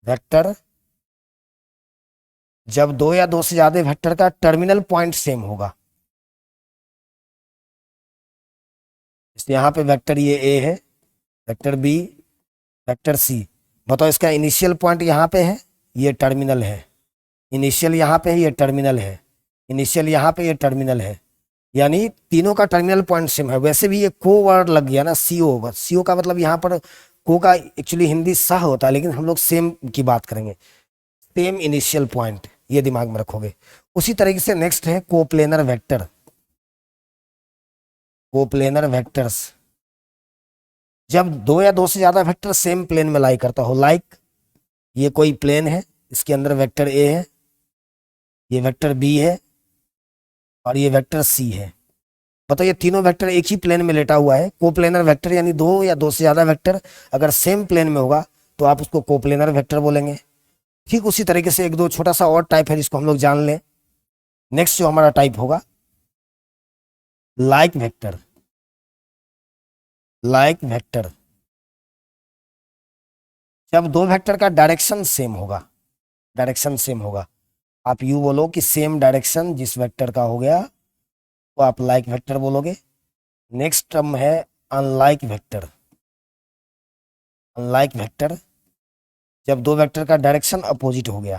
वेक्टर जब दो या दो से ज्यादा वेक्टर का टर्मिनल पॉइंट सेम होगा। यहां पे वेक्टर ये ए है, वेक्टर बी, वेक्टर सी, बताओ इसका इनिशियल पॉइंट यहाँ पे है, ये टर्मिनल है। इनिशियल यहाँ पे है, ये टर्मिनल है। इनिशियल यहाँ पे, ये टर्मिनल है, यानी तीनों का टर्मिनल पॉइंट सेम है। वैसे भी ये को वर्ड लग गया ना, सीओ, सीओ का मतलब यहाँ पर को का एक्चुअली हिंदी सह होता है, लेकिन हम लोग सेम की बात करेंगे, सेम इनिशियल पॉइंट, ये दिमाग में रखोगे। उसी तरीके से नेक्स्ट है कोप्लेनर वेक्टर। कोप्लेनर वेक्टर्स जब दो या दो से ज्यादा वेक्टर सेम प्लेन में लाई करता हो, लाइक ये कोई प्लेन है, इसके अंदर वेक्टर ए है, ये वेक्टर बी है और ये वेक्टर सी है। बताओ ये तीनों वेक्टर एक ही प्लेन में लेटा हुआ है। कोप्लेनर वेक्टर यानी दो या दो से ज्यादा वेक्टर अगर सेम प्लेन में होगा तो आप उसको कोप्लेनर वेक्टर बोलेंगे। ठीक उसी तरीके से एक दो छोटा सा और टाइप है जिसको हम लोग जान लें। नेक्स्ट जो हमारा टाइप होगा लाइक वेक्टर। लाइक वेक्टर जब दो वेक्टर का डायरेक्शन सेम होगा, डायरेक्शन सेम होगा, आप यू बोलो कि सेम डायरेक्शन जिस वेक्टर का हो गया तो आप लाइक वेक्टर बोलोगे। नेक्स्ट टर्म है अनलाइक वेक्टर। अनलाइक वेक्टर जब दो वेक्टर का डायरेक्शन अपोजिट हो गया,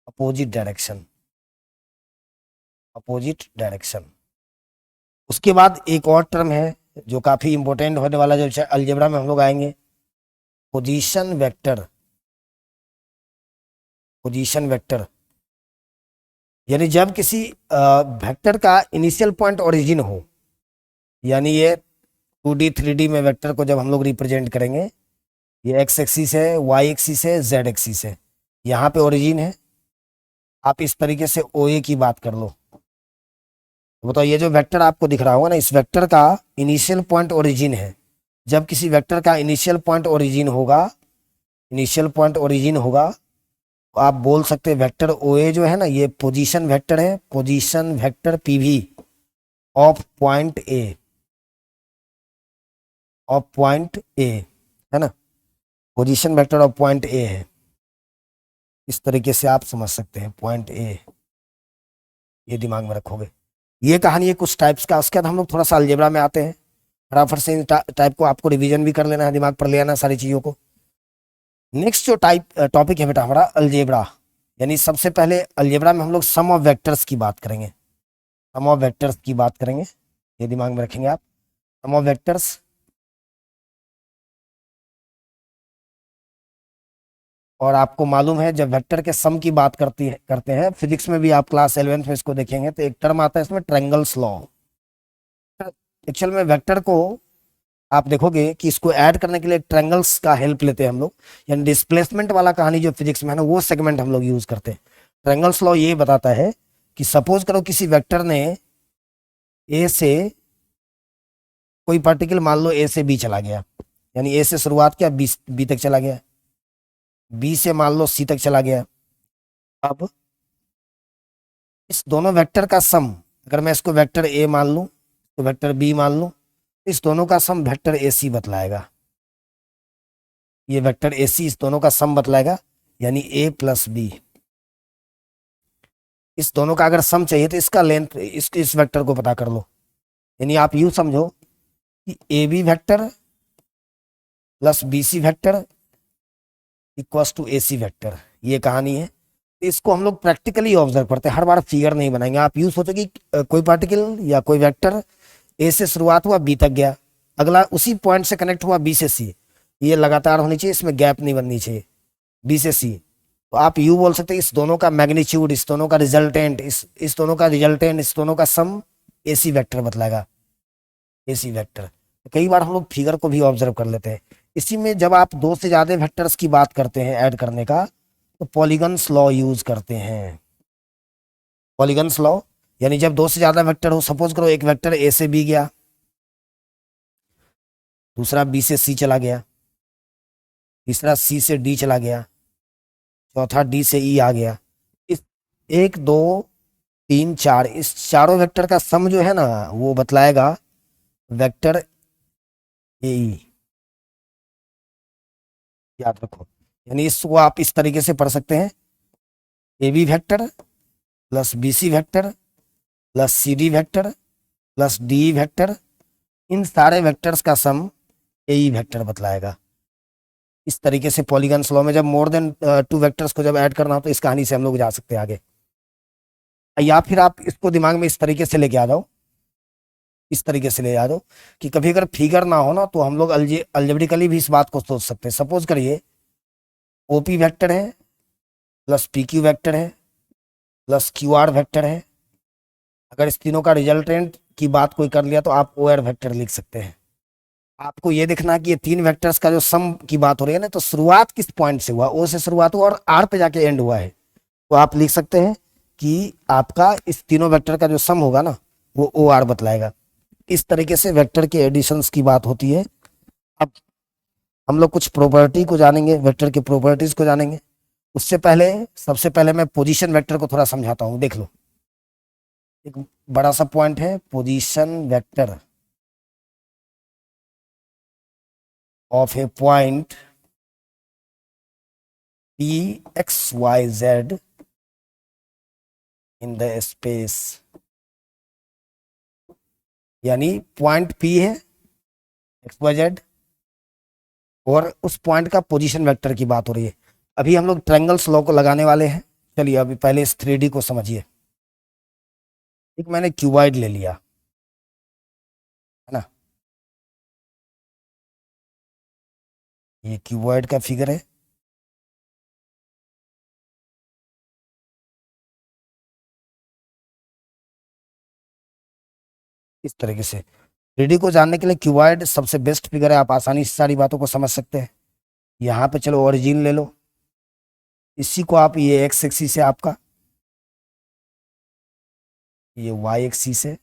अपोजिट डायरेक्शन, अपोजिट डायरेक्शन। उसके बाद एक और टर्म है जो काफी इंपॉर्टेंट होने वाला, जो अलजेब्रा में हम लोग आएंगे, पोजीशन वेक्टर। पोजीशन वेक्टर यानी जब किसी वेक्टर का इनिशियल पॉइंट ओरिजिन हो, यानी ये 2D 3D में वेक्टर को जब हम लोग रिप्रेजेंट करेंगे, ये एक्स एक्सिस है, वाई एक्सिस है, जेड एक्सिस है, यहाँ पे ओरिजिन है। आप इस तरीके से ओ ए की बात कर लो, तो बताओ ये जो वेक्टर आपको दिख रहा होगा ना, इस वेक्टर का इनिशियल पॉइंट ओरिजिन है। जब किसी वेक्टर का इनिशियल पॉइंट ओरिजिन होगा, इनिशियल पॉइंट ओरिजिन होगा, तो आप बोल सकते हैं वेक्टर ओ ए जो है ना, ये पोजीशन वेक्टर है, position vector PV of point A, of point A, है ना, position vector of point A है। इस तरीके से आप समझ सकते हैं पॉइंट ए, ये दिमाग में रखोगे। ये कहानी है कुछ टाइप्स का। उसके बाद हम लोग थोड़ा सा अलजेब्रा में आते हैं। फटाफट से इन टाइप को आपको रिवीजन भी कर लेना है, दिमाग पर ले आना सारी चीजों को। नेक्स्ट जो टॉपिक है बेटा हमारा अलजेब्रा, यानी सबसे पहले अलजेब्रा में हम लोग सम ऑफ वेक्टर्स की बात करेंगे। सम ऑफ वेक्टर्स की बात करेंगे, ये दिमाग में रखेंगे आप। सम ऑफ वेक्टर्स और आपको मालूम है जब वेक्टर के सम की बात करते हैं, फिजिक्स में भी आप क्लास 11th में इसको देखेंगे, तो एक टर्म आता है इसमें ट्रायंगल्स लॉ। एक्चुअल में वेक्टर को आप देखोगे कि इसको ऐड करने के लिए ट्रायंगल्स का हेल्प लेते हैं हम लोग, यानी डिस्प्लेसमेंट वाला कहानी जो फिजिक्स में है ना, वो सेगमेंट हम लोग यूज करते हैं। ट्रायंगल्स लॉ ये बताता है कि सपोज करो किसी वेक्टर ने ए से कोई पार्टिकल मान लो ए से बी चला गया, यानी ए से शुरुआत किया, बी तक चला गया, बी से मान लो सी तक चला गया। अब इस दोनों वेक्टर का सम, अगर मैं इसको वेक्टर ए मान लूं तो वेक्टर बी मान लूं, इस दोनों का सम वेक्टर ए सी बतलाएगा। ये वेक्टर ए सी इस दोनों का सम बतलाएगा, यानी ए प्लस बी। इस दोनों का अगर सम चाहिए तो इसका लेंथ, इस वेक्टर को पता कर लो। यानी आप यूं समझो कि A B vector plus B C vector equals to A C vector, ये कहानी है। इसको हम लोग प्रैक्टिकली ऑब्जर्व करते हैं, हर बार फिगर नहीं बनाएंगे। आप यूं सोचो कि कोई पार्टिकल या कोई वेक्टर ए से शुरुआत हुआ, बी तक गया, अगला उसी पॉइंट से कनेक्ट हुआ बी से सी, ये लगातार होनी चाहिए, इसमें गैप नहीं बननी चाहिए, बी से सी। तो आप यू बोल सकते हैं इस दोनों का मैग्नीट्यूड, इस दोनों का रिजल्टेंट, इस दोनों का रिजल्टेंट, इस दोनों का सम एसी वेक्टर बतलाएगा, एसी वेक्टर। कई बार हम लोग फिगर को भी ऑब्जर्व कर लेते हैं। इसी में जब आप दो से ज्यादा वेक्टर्स की बात करते हैं ऐड करने का, तो पॉलीगन्स लॉ यूज करते हैं। पॉलीगन्स लॉ यानी जब दो से ज्यादा वेक्टर हो, सपोज करो एक वेक्टर ए से बी गया, दूसरा बी से सी चला गया, तीसरा सी से डी चला गया, चौथा डी से ई आ गया, इस एक दो तीन चार, इस चारों वेक्टर का सम जो है ना वो बतलाएगा वेक्टर ए ई। याद रखो, यानी इसको आप इस तरीके से पढ़ सकते हैं, A B vector plus B C vector plus C D vector plus D vector, इन सारे वेक्टर्स का सम ए ई वेक्टर बतलाएगा। इस तरीके से पॉलीगन्स लॉ में जब मोर देन टू वेक्टर्स को जब ऐड करना हो तो इस कहानी से हम लोग जा सकते हैं आगे। या फिर आप इसको दिमाग में इस तरीके से लेके आ जाओ, इस तरीके से ले आ जाओ कि कभी अगर फिगर ना हो ना तो हम लोग अलजेब्रिकली भी इस बात को सोच सकते हैं। सपोज करिए ओपी वेक्टर है प्लस पी क्यू वेक्टर है प्लस क्यू आर वेक्टर है, अगर इस तीनों का रिजल्टेंट की बात कोई कर लिया तो आप ओ आर वेक्टर लिख सकते हैं। आपको ये देखना कि ये तीन वेक्टर्स का जो सम की बात हो रही है ना, तो शुरुआत किस पॉइंट से हुआ, ओ से शुरुआत हुआ और आर पे जाके एंड हुआ है, तो आप लिख सकते हैं कि आपका इस तीनों वेक्टर का जो सम होगा ना वो ओ आर बतलाएगा। इस तरीके से वेक्टर के एडिशंस की बात होती है। अब हम लोग कुछ प्रॉपर्टी को जानेंगे, वेक्टर की प्रॉपर्टीज को जानेंगे। उससे पहले सबसे पहले मैं पोजीशन वेक्टर को थोड़ा समझाता हूं। देख लो, एक बड़ा सा पॉइंट है position vector of a point P X Y Z in the space, यानी पॉइंट पी है एक्स वाई जेड और उस पॉइंट का पोजीशन वेक्टर की बात हो रही है। अभी हम लोग ट्रायंगल्स लॉ को लगाने वाले हैं। चलिए अभी पहले इस 3D को समझिए। एक मैंने क्यूबॉइड ले लिया है ना, ये क्यूबॉइड का फिगर है। इस तरीके से 3D को जानने के लिए क्यूबॉइड सबसे बेस्ट फिगर है, आप आसानी से सारी बातों को समझ सकते हैं। यहाँ पे चलो ओरिजिन ले लो, इसी को आप ये एक्स एक्सिस है आपका, ये वाई एक्सिस है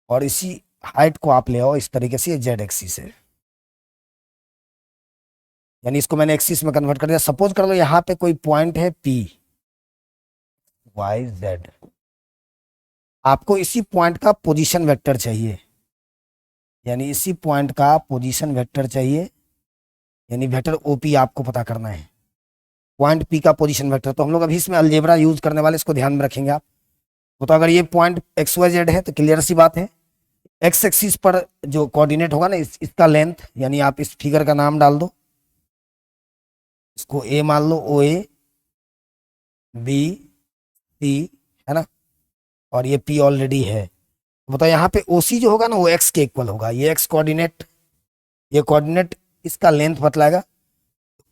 और इसी हाइट को आप ले आओ इस तरीके से, ये जेड एक्सिस है। यानी इसको मैंने एक्सिस में कन्वर्ट कर दिया। सपोज कर लो यहाँ पे कोई पॉइंट है पी वाई जेड, आपको इसी पॉइंट का पोजीशन वेक्टर चाहिए, यानी इसी पॉइंट का पोजीशन वेक्टर चाहिए, यानी वेक्टर ओपी आपको पता करना है, पॉइंट पी का पोजीशन वेक्टर। तो हम लोग अभी इसमें अलजेब्रा यूज करने वाले, इसको ध्यान में रखेंगे आप। तो अगर ये पॉइंट एक्स वाई जेड है तो क्लियर सी बात है, एक्स एक्सिस पर जो कोऑर्डिनेट होगा ना इसका लेंथ, यानी आप इस फिगर का नाम डाल दो, इसको ए मान लो, ओ ए बी सी है ना, और ये पी ऑलरेडी है। तो बताओ यहाँ पे ओ सी जो होगा ना वो एक्स के इक्वल होगा, ये एक्स कोऑर्डिनेट, ये कोऑर्डिनेट इसका लेंथ बतलाएगा।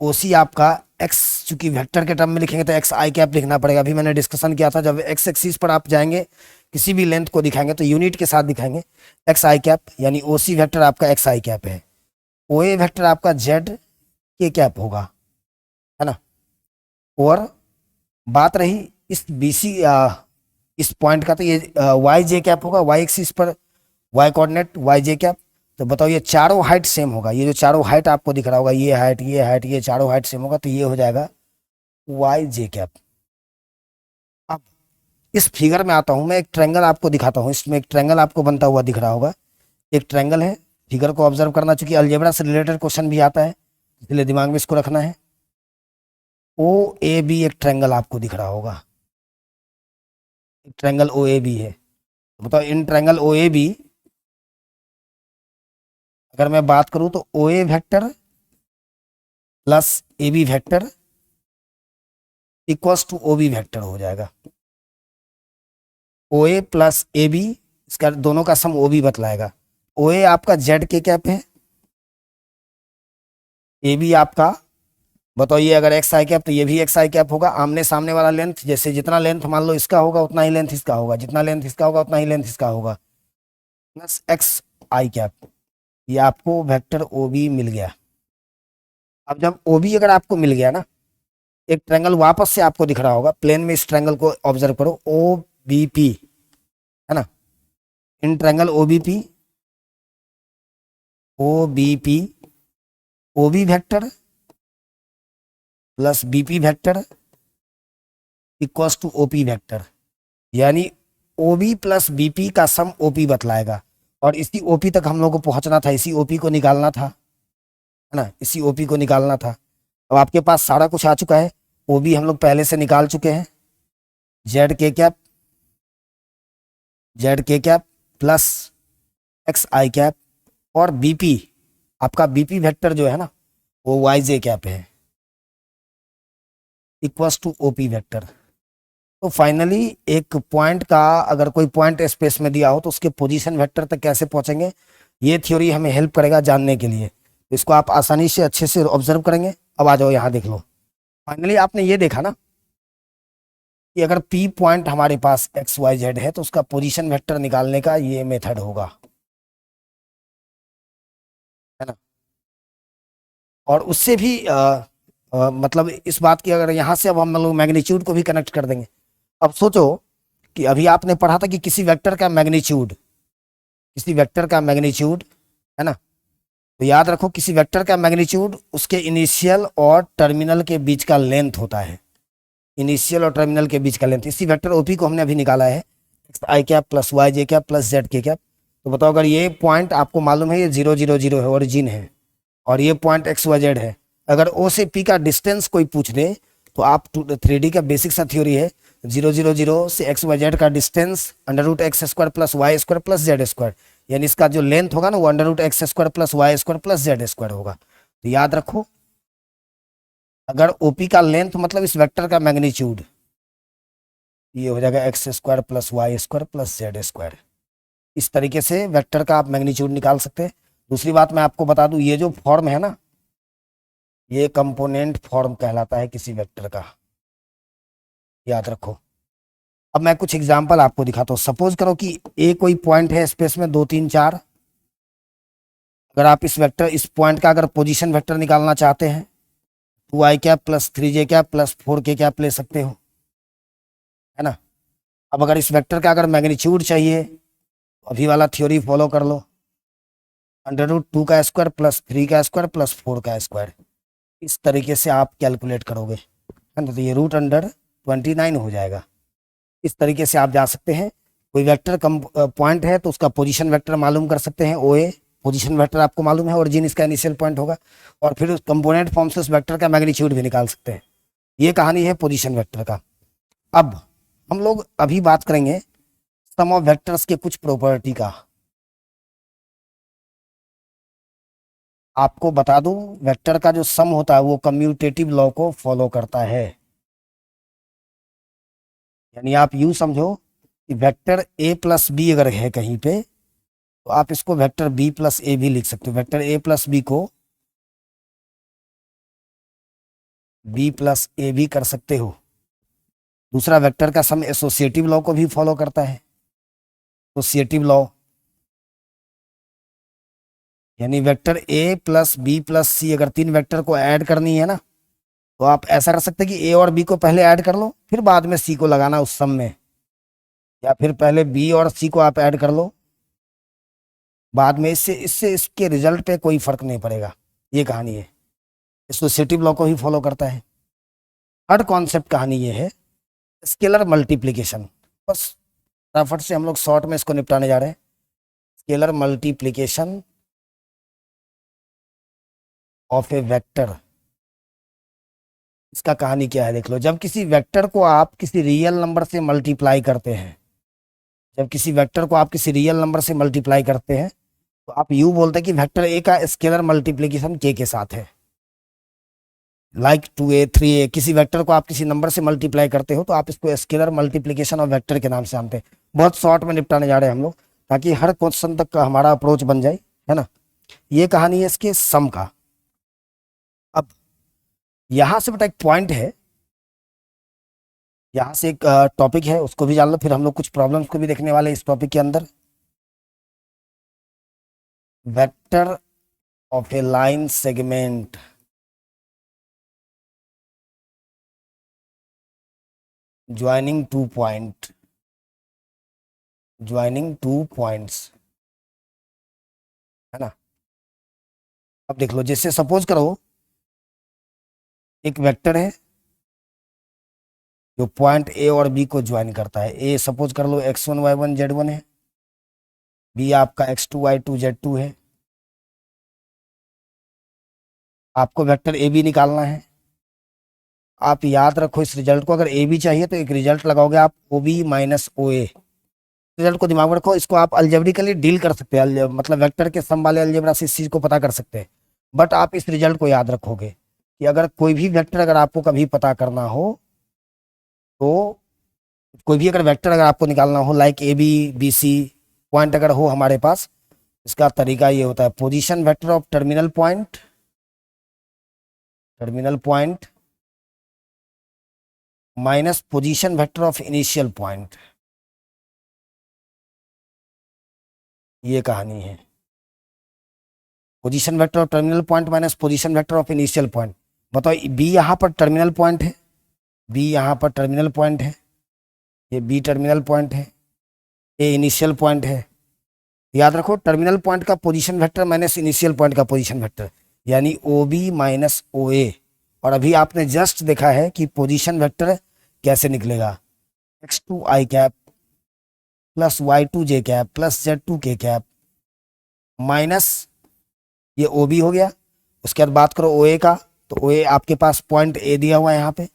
ओ सी आपका एक्स, चूंकि वेक्टर के टर्म में लिखेंगे तो एक्स आई कैप लिखना पड़ेगा। अभी मैंने डिस्कशन किया था, जब एक्स एक्सिस पर आप जाएंगे किसी भी लेंथ को दिखाएंगे तो यूनिट के साथ दिखाएंगे, एक्स आई कैप, यानी ओ सी वेक्टर आपका एक्स आई कैप है, ओ ए वेक्टर आपका जेड के कैप होगा, है ना। और बात रही इस बी सी इस पॉइंट का, तो ये वाई जे कैप होगा, वाई एक्सिस पर वाई कोऑर्डिनेट वाई जे कैप। तो बताओ ये चारों हाइट सेम होगा, ये जो चारों हाइट आपको दिख रहा होगा, ये हाइट ये हाइट ये चारों हाइट सेम होगा, तो ये हो जाएगा वाई जे कैप। अब इस फिगर में आता हूं मैं, एक ट्रायंगल आपको दिखाता हूं, इसमें एक ट्रायंगल आपको बनता हुआ दिख रहा होगा, एक ट्रायंगल है। फिगर को ऑब्जर्व करना, चूंकि अलजेब्रा से रिलेटेड क्वेश्चन भी आता है इसलिए दिमाग में इसको रखना है। ओ ए बी एक ट्रायंगल आपको दिख रहा होगा, एक ट्रायंगल ओ ए बी है। तो बताओ in triangle O A B अगर मैं बात करूं तो O A vector plus A B vector equals to O B vector हो जाएगा। ओ ए प्लस ए बी, इसका दोनों का सम ओ बी बतलाएगा। ओ ए आपका जेड के कैप है, ए बी आपका, बताओ ये अगर एक्स आई कैप तो ये भी एक्स आई कैप होगा। आमने सामने वाला लेंथ, जैसे जितना लेंथ मान लो इसका होगा उतना ही लेंथ इसका होगा, जितना लेंथ इसका होगा उतना ही लेंथ इसका होगा, प्लस एक्स आई कैप। ये आपको वेक्टर ओ बी मिल गया। अब जब ओ बी अगर आपको मिल गया ना, एक ट्रायंगल वापस से आपको दिख रहा होगा प्लेन में, इस ट्रायंगल को ऑब्जर्व करो, O B P, in triangle OBP, OBP, OB vector plus BP vector equals to OP vector, यानी ओबी प्लस बीपी का सम ओपी बतलाएगा। और इसी ओपी तक हम लोग को पहुंचना था, इसी ओपी को निकालना था, है ना, इसी ओपी को निकालना था। अब आपके पास सारा कुछ आ चुका है, ओबी हम लोग पहले से निकाल चुके हैं, जेड के कैप, जेड के कैप प्लस एक्स आई कैप, और बीपी, आपका बीपी वेक्टर जो है ना वो वाई जे कैप है, इक्वल्स टू ओपी वेक्टर। तो फाइनली एक पॉइंट का अगर कोई पॉइंट स्पेस में दिया हो तो उसके पोजीशन वेक्टर तक कैसे पहुंचेंगे, ये थ्योरी हमें हेल्प करेगा जानने के लिए। तो इसको आप आसानी से अच्छे से ऑब्जर्व करेंगे। अब आ जाओ यहाँ देख लो। फाइनली आपने ये देखा ना कि अगर पी पॉइंट हमारे पास एक्स वाई जेड है तो उसका पोजीशन वेक्टर निकालने का ये मेथड होगा, है ना। और उससे भी मतलब इस बात की अगर यहाँ से अब हम लोग मैग्नीट्यूड को भी कनेक्ट कर देंगे। अब सोचो कि अभी आपने पढ़ा था कि किसी वेक्टर का मैग्नीट्यूड, किसी वेक्टर का मैग्नीट्यूड, है ना, तो याद रखो किसी वेक्टर का मैग्नीट्यूड उसके इनिशियल और टर्मिनल के बीच का लेंथ होता है, इनिशियल और टर्मिनल के बीच का लेंथ। इसी वेक्टर ओपी को हमने अभी निकाला है, एक्स आई कैप प्लस वाई जे कैप प्लस जेड के कैप। तो बताओ अगर ये पॉइंट आपको मालूम है ये 0 0 0 है, ओरिजिन है, और ये पॉइंट एक्स वाई जेड है, अगर ओ से पी का डिस्टेंस कोई पूछ दे तो आप 3D का बेसिक सा थ्योरी है, 0 0 0 से एक्स वाई जेड का distance under root X square plus Y square plus Z square, यानी इसका जो लेंथ होगा ना वो under root X square plus Y square plus Z square होगा। तो याद रखो अगर ओपी का लेंथ मतलब इस वेक्टर का मैग्नीट्यूड, ये हो जाएगा X square plus Y square plus Z square. इस तरीके से वेक्टर का आप मैग्नीट्यूड निकाल सकते हैं। दूसरी बात मैं आपको बता दूं, ये जो फॉर्म है ना ये कंपोनेंट फॉर्म कहलाता है किसी वेक्टर का, याद रखो। अब मैं कुछ एग्जांपल आपको दिखाता हूँ। सपोज करो कि ए कोई पॉइंट है स्पेस में 2 3 4, अगर आप इस वेक्टर इस पॉइंट का अगर पोजीशन वेक्टर निकालना चाहते हैं 2i cap plus 3j cap plus 4k cap ले सकते हो, है ना। अब अगर इस वेक्टर का अगर मैग्नीट्यूड चाहिए तो अभी वाला थ्योरी फॉलो कर लो, अंडर रूट 2 का स्क्वायर प्लस 3 का स्क्वायर प्लस 4 का स्क्वायर। इस तरीके से आप कैलकुलेट करोगे, है ना, तो ये रूट अंडर 29 हो जाएगा। इस तरीके से आप जा सकते हैं। कोई वेक्टर कम पॉइंट है तो उसका पोजीशन वेक्टर मालूम कर सकते हैं, ओ ए पोजीशन वेक्टर आपको मालूम है, ओरिजिन इसका इनिशियल पॉइंट होगा, और फिर उस कंपोनेंट फॉर्म से उस वेक्टर का मैग्नीट्यूड भी निकाल सकते हैं। ये कहानी है पोजीशन वेक्टर का। अब हम लोग अभी बात करेंगे सम ऑफ वेक्टर्स के कुछ प्रॉपर्टी का। आपको बता दूं वेक्टर का जो सम होता है वो कम्यूटेटिव लॉ को फॉलो करता है, यानी आप यूं समझो कि वेक्टर ए प्लस बी अगर है कहीं पे तो आप इसको वेक्टर बी प्लस ए भी लिख सकते हो। वेक्टर ए प्लस बी को बी प्लस ए भी कर सकते हो। दूसरा वेक्टर का सम एसोसिएटिव लॉ को भी फॉलो करता है, एसोसिएटिव लॉ, यानी vector A plus B plus C अगर 3 वेक्टर को ऐड करनी है ना तो आप ऐसा कर सकते हैं कि ए और बी को पहले ऐड कर लो फिर बाद में सी को लगाना उस सम में, या फिर पहले बी और सी को आप ऐड कर लो बाद में। इससे इससे इसके रिजल्ट पे कोई फर्क नहीं पड़ेगा। ये कहानी है, एसोसिएटिव लॉ को ही फॉलो करता है। थर्ड कॉन्सेप्ट कहानी ये है स्केलर मल्टीप्लीकेशन। बस फटाफट से हम लोग शॉर्ट में इसको निपटाने जा रहे हैं। Scalar multiplication of A vector, इसका कहानी क्या है देख लो। जब किसी वेक्टर को आप किसी रियल नंबर से मल्टीप्लाई करते हैं, जब किसी वेक्टर को आप किसी रियल नंबर से मल्टीप्लाई करते हैं तो आप यू बोलते हैं कि वेक्टर ए का स्केलर मल्टीप्लीकेशन के साथ है, लाइक 2a 3a। किसी वेक्टर को आप किसी नंबर से मल्टीप्लाई करते हो तो आप इसको स्केलर मल्टीप्लीकेशन ऑफ वेक्टर के नाम से जानते हैं। बहुत शॉर्ट में निपटाने जा रहे हैं हम लोग ताकि हर क्वेश्चन तक का हमारा अप्रोच बन जाए, है ना। ये कहानी है इसके सम का। अब यहां से बेटा एक पॉइंट है, यहाँ से एक टॉपिक है उसको भी जान लो, फिर हम लोग कुछ प्रॉब्लम्स को भी देखने वाले हैं इस टॉपिक के अंदर। Vector of A line segment joining 2 point, joining two points, है ना। अब देख लो, जैसे सपोज करो एक वेक्टर है जो पॉइंट ए और बी को ज्वाइन करता है। ए सपोज कर लो x1 y1 z1 है, बी आपका x2 y2 z2 है। आपको वेक्टर ए बी निकालना है। आप याद रखो इस रिजल्ट को, अगर ए बी चाहिए तो एक रिजल्ट लगाओगे आप, ओ बी माइनस ओ ए। रिजल्ट को दिमाग में रखो, इसको आप अल्जेब्रिकली डील कर सकते हैं, मतलब वेक्टर के सम वाले अलजेब्रा से इस चीज को पता कर सकते हैं। बट आप इस रिजल्ट को याद रखोगे कि अगर कोई भी वेक्टर अगर आपको कभी पता करना हो तो, कोई भी अगर वेक्टर अगर आपको निकालना हो like A B B C point अगर हो हमारे पास, इसका तरीका ये होता है, position vector of terminal point minus position vector of initial point. ये कहानी है, position vector of terminal point minus position vector of initial point. बताओ, बी यहाँ पर टर्मिनल पॉइंट है, बी यहाँ पर टर्मिनल पॉइंट है, ये बी टर्मिनल पॉइंट है, ए इनिशियल पॉइंट है। याद रखो, टर्मिनल पॉइंट का position vector minus initial point का पोजीशन वेक्टर, यानी ओ बी माइनस ओ ए। और अभी आपने जस्ट देखा है कि पोजीशन वेक्टर कैसे निकलेगा, x2 i cap plus y2 j cap plus z2 k cap minus ये ओ बी हो गया। उसके बाद बात करो ओ ए का, तो ओ ए आपके पास पॉइंट ए दिया हुआ है यहाँ पे,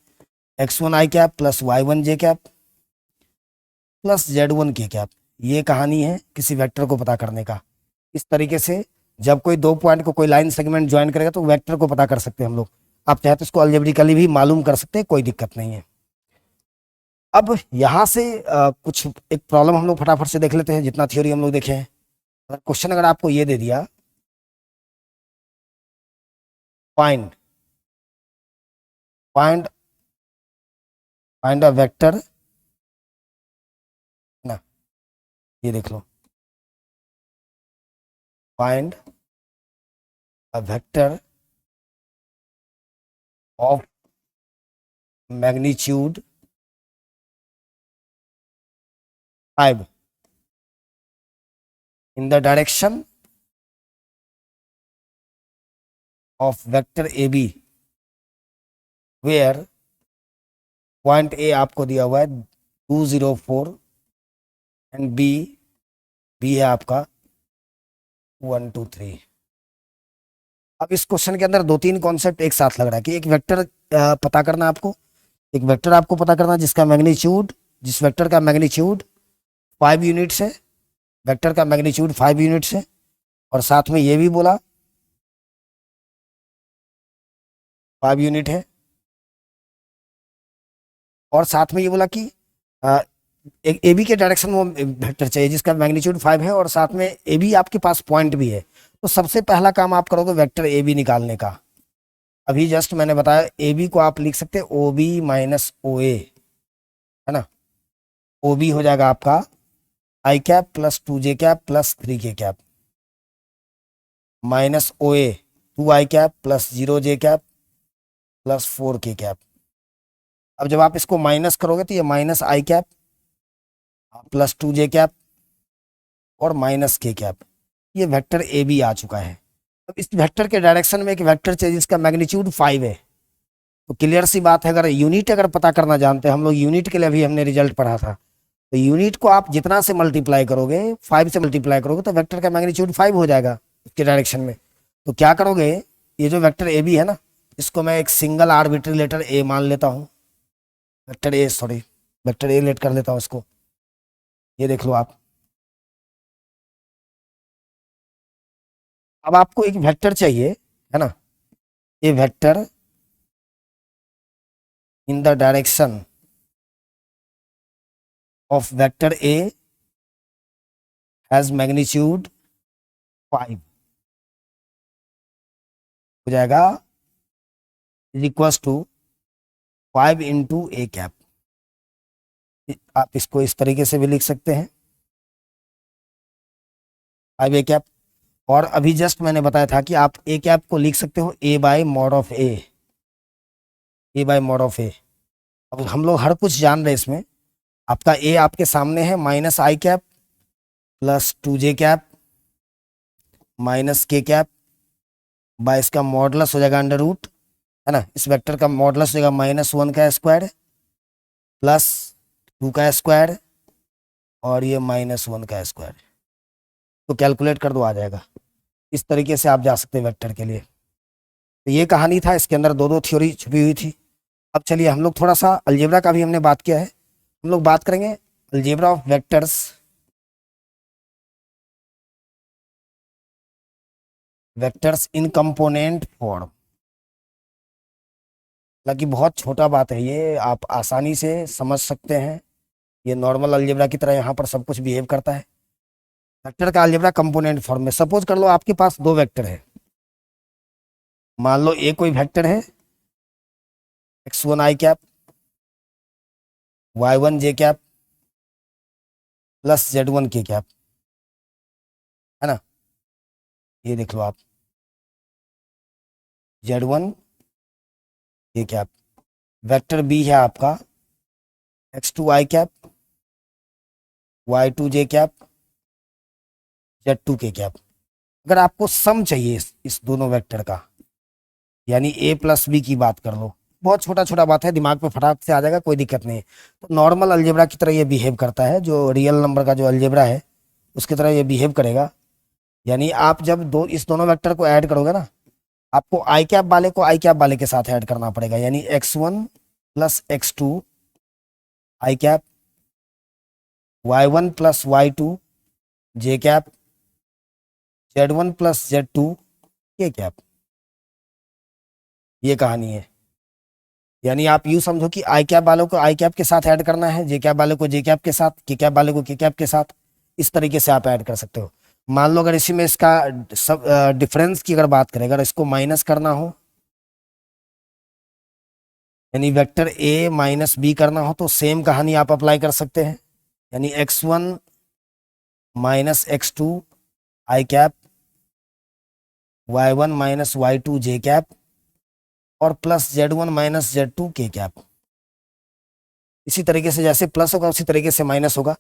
x1 i cap plus y1 j cap plus z1 k cap. ये कहानी है किसी वेक्टर को पता करने का। इस तरीके से जब कोई दो पॉइंट को कोई लाइन सेगमेंट ज्वाइन करेगा तो वेक्टर को पता कर सकते हैं हम लोग। आप चाहे तो इसको अलजेब्रिकली भी मालूम कर सकते हैं, कोई दिक्कत नहीं है। अब यहाँ से कुछ एक प्रॉब्लम हम लोग फटाफट से देख लेते हैं, जितना थ्योरी हम लोग देखे हैं। क्वेश्चन अगर आपको ये दे दिया, find find find a vector ना, ये देख लो, find a vector of magnitude 5 in the direction of vector AB where point A आपको दिया हुआ है 204 एंड बी है आपका 123। अब इस क्वेश्चन के अंदर दो तीन कॉन्सेप्ट एक साथ लग रहा है कि एक वेक्टर पता करना आपको, एक वेक्टर आपको पता करना जिसका मैग्नीट्यूड, जिस वेक्टर का मैग्नीट्यूड 5 यूनिट्स है, वेक्टर का मैग्नीट्यूड 5 यूनिट्स है। और साथ में ये भी बोला 5 यूनिट है, और साथ में ये बोला कि एक ए बी के डायरेक्शन में वेक्टर चाहिए जिसका मैग्नीट्यूड 5 है, और साथ में ए बी आपके पास पॉइंट भी है। तो सबसे पहला काम आप करोगे वेक्टर ए बी निकालने का। अभी जस्ट मैंने बताया ए बी को आप लिख सकते हैं ओ बी माइनस ओ ए, है ना। ओ बी हो जाएगा आपका i cap plus 2 j cap plus 3 k cap minus O A 2 i cap plus 0 j cap plus 4 k cap. अब जब आप इसको माइनस करोगे तो ये minus i cap plus 2 j cap और माइनस k कैप, ये वेक्टर ए बी आ चुका है। अब इस वेक्टर के डायरेक्शन में एक वेक्टर चाहिए जिसका मैग्नीट्यूड 5 है। तो क्लियर सी बात है, अगर यूनिट अगर पता करना जानते हैं हम लोग, यूनिट के लिए भी हमने रिजल्ट पढ़ा था, तो यूनिट को आप जितना से मल्टीप्लाई करोगे, 5 से मल्टीप्लाई करोगे तो वेक्टर का मैग्नीट्यूड 5 हो जाएगा उसके डायरेक्शन में। तो क्या करोगे, ये जो वेक्टर ए बी है ना, इसको मैं एक सिंगल आर्बिट्री लेटर ए मान लेता हूँ, वेक्टर ए लेट कर लेता हूँ इसको। ये देख लो आप, अब आपको एक वेक्टर चाहिए, है ना। ये vector in the direction of vector A has magnitude 5 हो जाएगा is equals to 5 into A cap. आप इसको इस तरीके से भी लिख सकते हैं 5 ए कैप। और अभी जस्ट मैंने बताया था कि आप ए कैप को लिख सकते हो A by mod of A, A by mod of A. अब हम लोग हर कुछ जान रहे हैं इसमें। आपका ए आपके सामने है minus i cap, plus 2j cap minus k cap by इसका मॉडुलस हो जाएगा अंडर रूट, है ना। इस वेक्टर का मॉडुलस हो जाएगा -1 का स्क्वायर प्लस 2 का स्क्वायर और ये -1 का स्क्वायर। तो कैलकुलेट कर दो, आ जाएगा। इस तरीके से आप जा सकते हैं वेक्टर के लिए। तो ये कहानी था, इसके अंदर दो थ्योरी छुपी हुई थी। अब चलिए हम लोग थोड़ा सा अलजेब्रा का भी हमने बात किया है, हम लोग बात करेंगे algebra of vectors. Vectors in component form. हालांकि बहुत छोटा बात है ये, आप आसानी से समझ सकते हैं। ये नॉर्मल अलजेब्रा की तरह यहाँ पर सब कुछ बिहेव करता है। वेक्टर का अलजेब्रा कंपोनेंट फॉर्म में, सपोज कर लो आपके पास दो वेक्टर है। मान लो ए कोई वेक्टर है x1 i cap y1 j cap plus z1 k cap, है ना। ये देख लो आप, z1 k cap. Vector B है आपका x2 i cap y2 j cap z2 k cap. अगर आपको सम चाहिए इस दोनों वेक्टर का, यानी a प्लस बी की बात कर लो, बहुत छोटा छोटा बात है, दिमाग पे फटाक से आ जाएगा, कोई दिक्कत नहीं है। तो नॉर्मल अलजेब्रा की तरह ये बिहेव करता है, जो रियल नंबर का जो अलजेब्रा है उसकी तरह ये बिहेव करेगा। यानी आप जब इस दोनों वेक्टर को ऐड करोगे ना, आपको आई कैप वाले को आई कैप वाले के साथ ऐड करना पड़ेगा। यानी x1 plus x2 i cap y1 plus y2 j cap z1 plus z2 k cap. ये कहानी है। यानी आप यूं समझो कि आई कैप वालों को आई कैप के साथ ऐड करना है, जे कैप वाले को जे कैप के साथ, के कैप वाले को के कैप के साथ। इस तरीके से आप ऐड कर सकते हो। मान लो अगर इसी में इसका सब डिफरेंस की अगर बात करें, अगर इसको माइनस करना हो, यानी वेक्टर ए माइनस बी करना हो, तो सेम कहानी आप अप्लाई कर सकते हैं। यानी x1 minus x2 i cap y1 minus y2 J cap और प्लस z1 माइनस z2 के कैप। इसी तरीके से जैसे प्लस होगा उसी तरीके से माइनस होगा।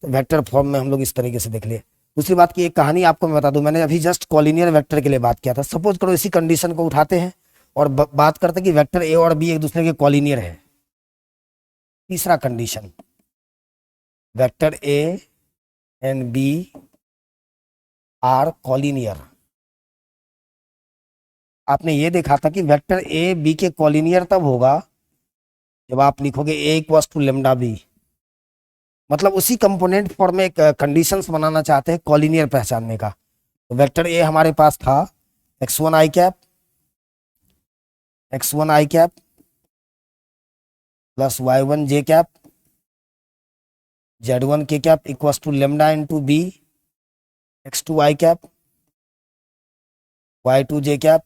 तो वेक्टर फॉर्म में हम लोग इस तरीके से देख लिए। दूसरी बात की एक कहानी आपको मैं बता दूं, मैंने अभी जस्ट कॉलिनियर वेक्टर के लिए बात किया था। सपोज करो इसी कंडीशन को उठाते हैं और बात करते हैं कि वेक्टर ए और बी एक दूसरे के कॉलिनियर है। तीसरा condition, vector A and B are collinear. आपने ये देखा था कि वेक्टर ए बी के कॉलिनियर तब होगा जब आप लिखोगे A equals to lambda B. मतलब उसी कंपोनेंट फॉर्म में एक कंडीशंस बनाना चाहते हैं कॉलिनियर पहचानने का। तो वेक्टर ए हमारे पास था x1 i cap plus y1 j cap z1 k cap equals to lambda into B x2 i cap y2 j cap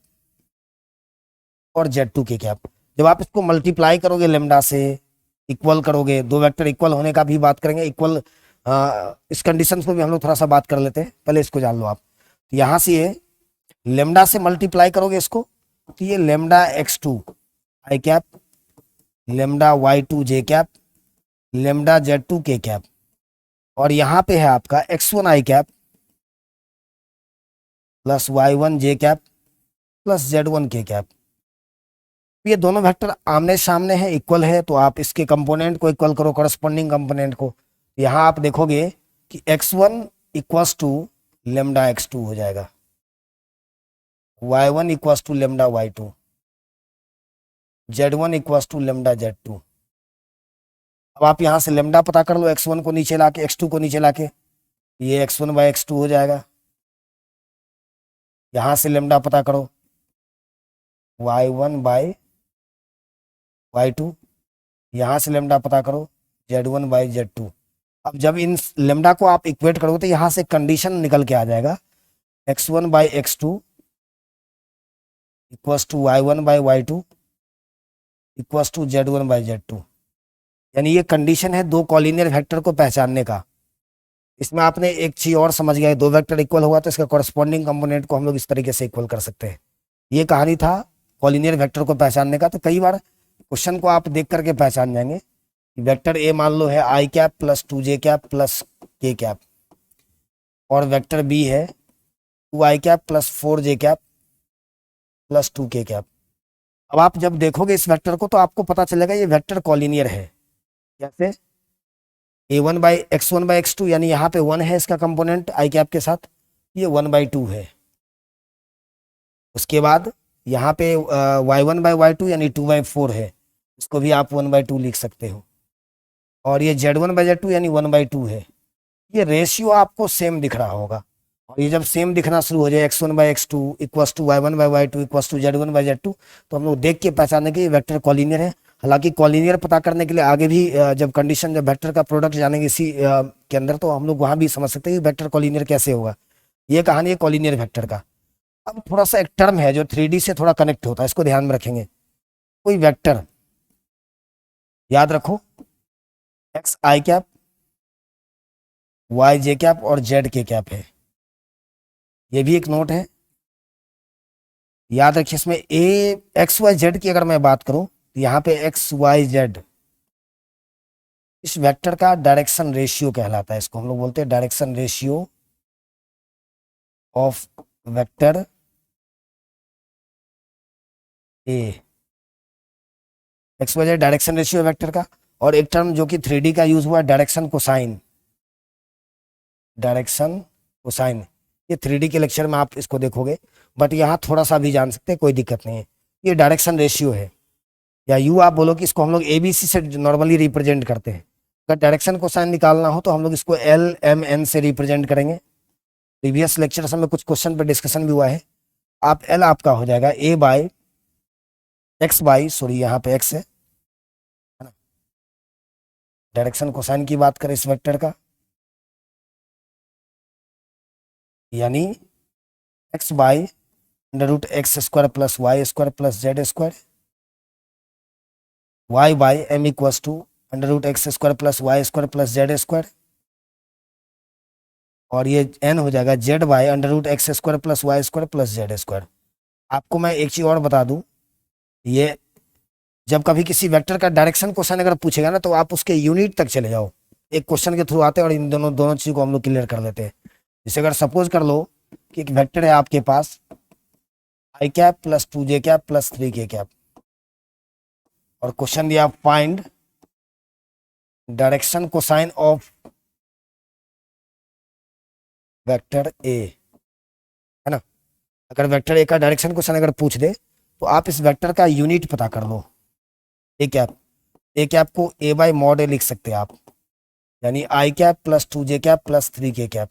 और z2 k कैप। जब आप इसको मल्टीप्लाई करोगे लेमडा से, इक्वल करोगे, दो वेक्टर इक्वल होने का भी बात करेंगे, इक्वल इस कंडीशन को भी हम लोग थोड़ा सा बात कर लेते हैं, पहले इसको जान लो आप। तो यहाँ से ये लेमडा से मल्टीप्लाई करोगे इसको, तो ये lambda x2 i cap lambda y2 j cap lambda z2 k cap और यहाँ पे है आपका x1 i cap plus y1 j cap plus z1 k cap. ये दोनों वेक्टर आमने सामने हैं, इक्वल है, तो आप इसके कंपोनेंट को इक्वल करो, करस्पॉन्डिंग कंपोनेंट को। यहाँ आप देखोगे कि x1 equals to lambda x2 हो जाएगा, y1 equals to lambda y2, z1 equals to lambda z2। अब आप यहाँ से लेमडा पता कर लो, x1 को नीचे लाके x2 को नीचे लाके, ये x1 बाय x2 हो जाएगा। यहाँ से लेमडा पता करो, y1 बाय y2, यहाँ से लेमडा पता करो z1 बाई z2। अब जब इन लेमडा को आप इक्वेट करोगे तो यहाँ से कंडीशन निकल के आ जाएगा x1 by x2 equals to y1 by y2 equals to z1 by z2। यानी ये कंडीशन है दो कॉलिनियर वेक्टर को पहचानने का। इसमें आपने एक चीज और समझ गया, दो वेक्टर इक्वल हुआ तो इसका कॉरस्पॉन्डिंग कंपोनेंट को हम लोग इस तरीके से इक्वल कर सकते हैं। ये कहानी था कॉलिनियर वेक्टर को पहचानने का। तो कई बार क्वेश्चन को आप देख करके पहचान जाएंगे। वेक्टर ए मान लो है आई cap plus 2j cap plus k cap, और वेक्टर बी है 2i cap plus 4j cap plus 2k cap. अब आप जब देखोगे इस वेक्टर को तो आपको पता चलेगा ये वेक्टर कॉलिनियर है। कैसे? a1/x1/x2 यानी यहाँ पे 1 है इसका कंपोनेंट आई कैप के साथ, ये 1/2 है। उसके बाद यहाँ पे y1/y2 यानी 2/4 है, इसको भी आप 1/2 लिख सकते हो। और ये z1/z2 यानी 1/2 है। ये रेशियो आपको सेम दिख रहा होगा, और ये जब सेम दिखना शुरू हो जाए x1/x2 equals to y1/y2 equals to z1/z2 तो हम लोग देख के पहचाने कि ये वेक्टर कॉलिनियर है। हालांकि कॉलिनियर पता करने के लिए आगे भी जब कंडीशन, जब वेक्टर का प्रोडक्ट जानेंगे इसी के अंदर, तो हम लोग वहां भी समझ सकते हैं कि वेक्टर कॉलिनियर कैसे होगा। ये कहानी है कॉलिनियर वेक्टर का। अब थोड़ा सा एक टर्म है जो 3D से थोड़ा कनेक्ट होता है, इसको ध्यान में रखेंगे। कोई वेक्टर याद रखो एक्स आई कैप, वाई जे कैप और जेड के कैप है, ये भी एक नोट है। याद रखिए इसमें ए एक्स वाई जेड की अगर मैं बात करूं तो यहाँ पे एक्स वाई जेड इस वेक्टर का डायरेक्शन रेशियो कहलाता है। इसको हम लोग बोलते हैं direction ratio of vector A. X Y Z direction ratio vector का। और एक टर्म जो कि 3D का यूज हुआ है डायरेक्शन कोसाइन। डायरेक्शन कोसाइन ये 3D के लेक्चर में आप इसको देखोगे, बट यहाँ थोड़ा सा भी जान सकते हैं, कोई दिक्कत नहीं है। ये डायरेक्शन रेशियो है, या यू आप बोलो कि इसको हम लोग ABC से नॉर्मली रिप्रेजेंट करते हैं। अगर डायरेक्शन कोसाइन निकालना हो तो हम लोग इसको LMN से रिप्रेजेंट करेंगे। प्रीवियस लेक्चर में कुछ क्वेश्चन पर डिस्कशन भी हुआ है। आप L आपका हो जाएगा सॉरी यहाँ पे x है ना। डायरेक्शन कोसाइन की बात करें इस वेक्टर का, यानी x/√x² plus y² plus z², y/m equals to √x² plus y² plus z², और ये n हो जाएगा z/√x² plus y² plus z²। आपको मैं एक चीज और बता दूं, ये जब कभी किसी वेक्टर का डायरेक्शन क्वेश्चन अगर पूछेगा ना तो आप उसके यूनिट तक चले जाओ, एक क्वेश्चन के थ्रू आते हैं और इन दोनों चीज को हम लोग क्लियर कर लेते हैं। जैसे अगर सपोज कर लो कि एक वेक्टर है आपके पास i cap plus 2j cap plus 3k cap, और क्वेश्चन दिया find direction cosine of vector A, है ना। अगर वेक्टर ए का डायरेक्शन क्वेश्चन अगर पूछ दे तो आप इस वेक्टर का यूनिट पता कर लो। ए कैप को a/mod a लिख सकते हैं आप, यानी i cap plus 2j cap plus 3k cap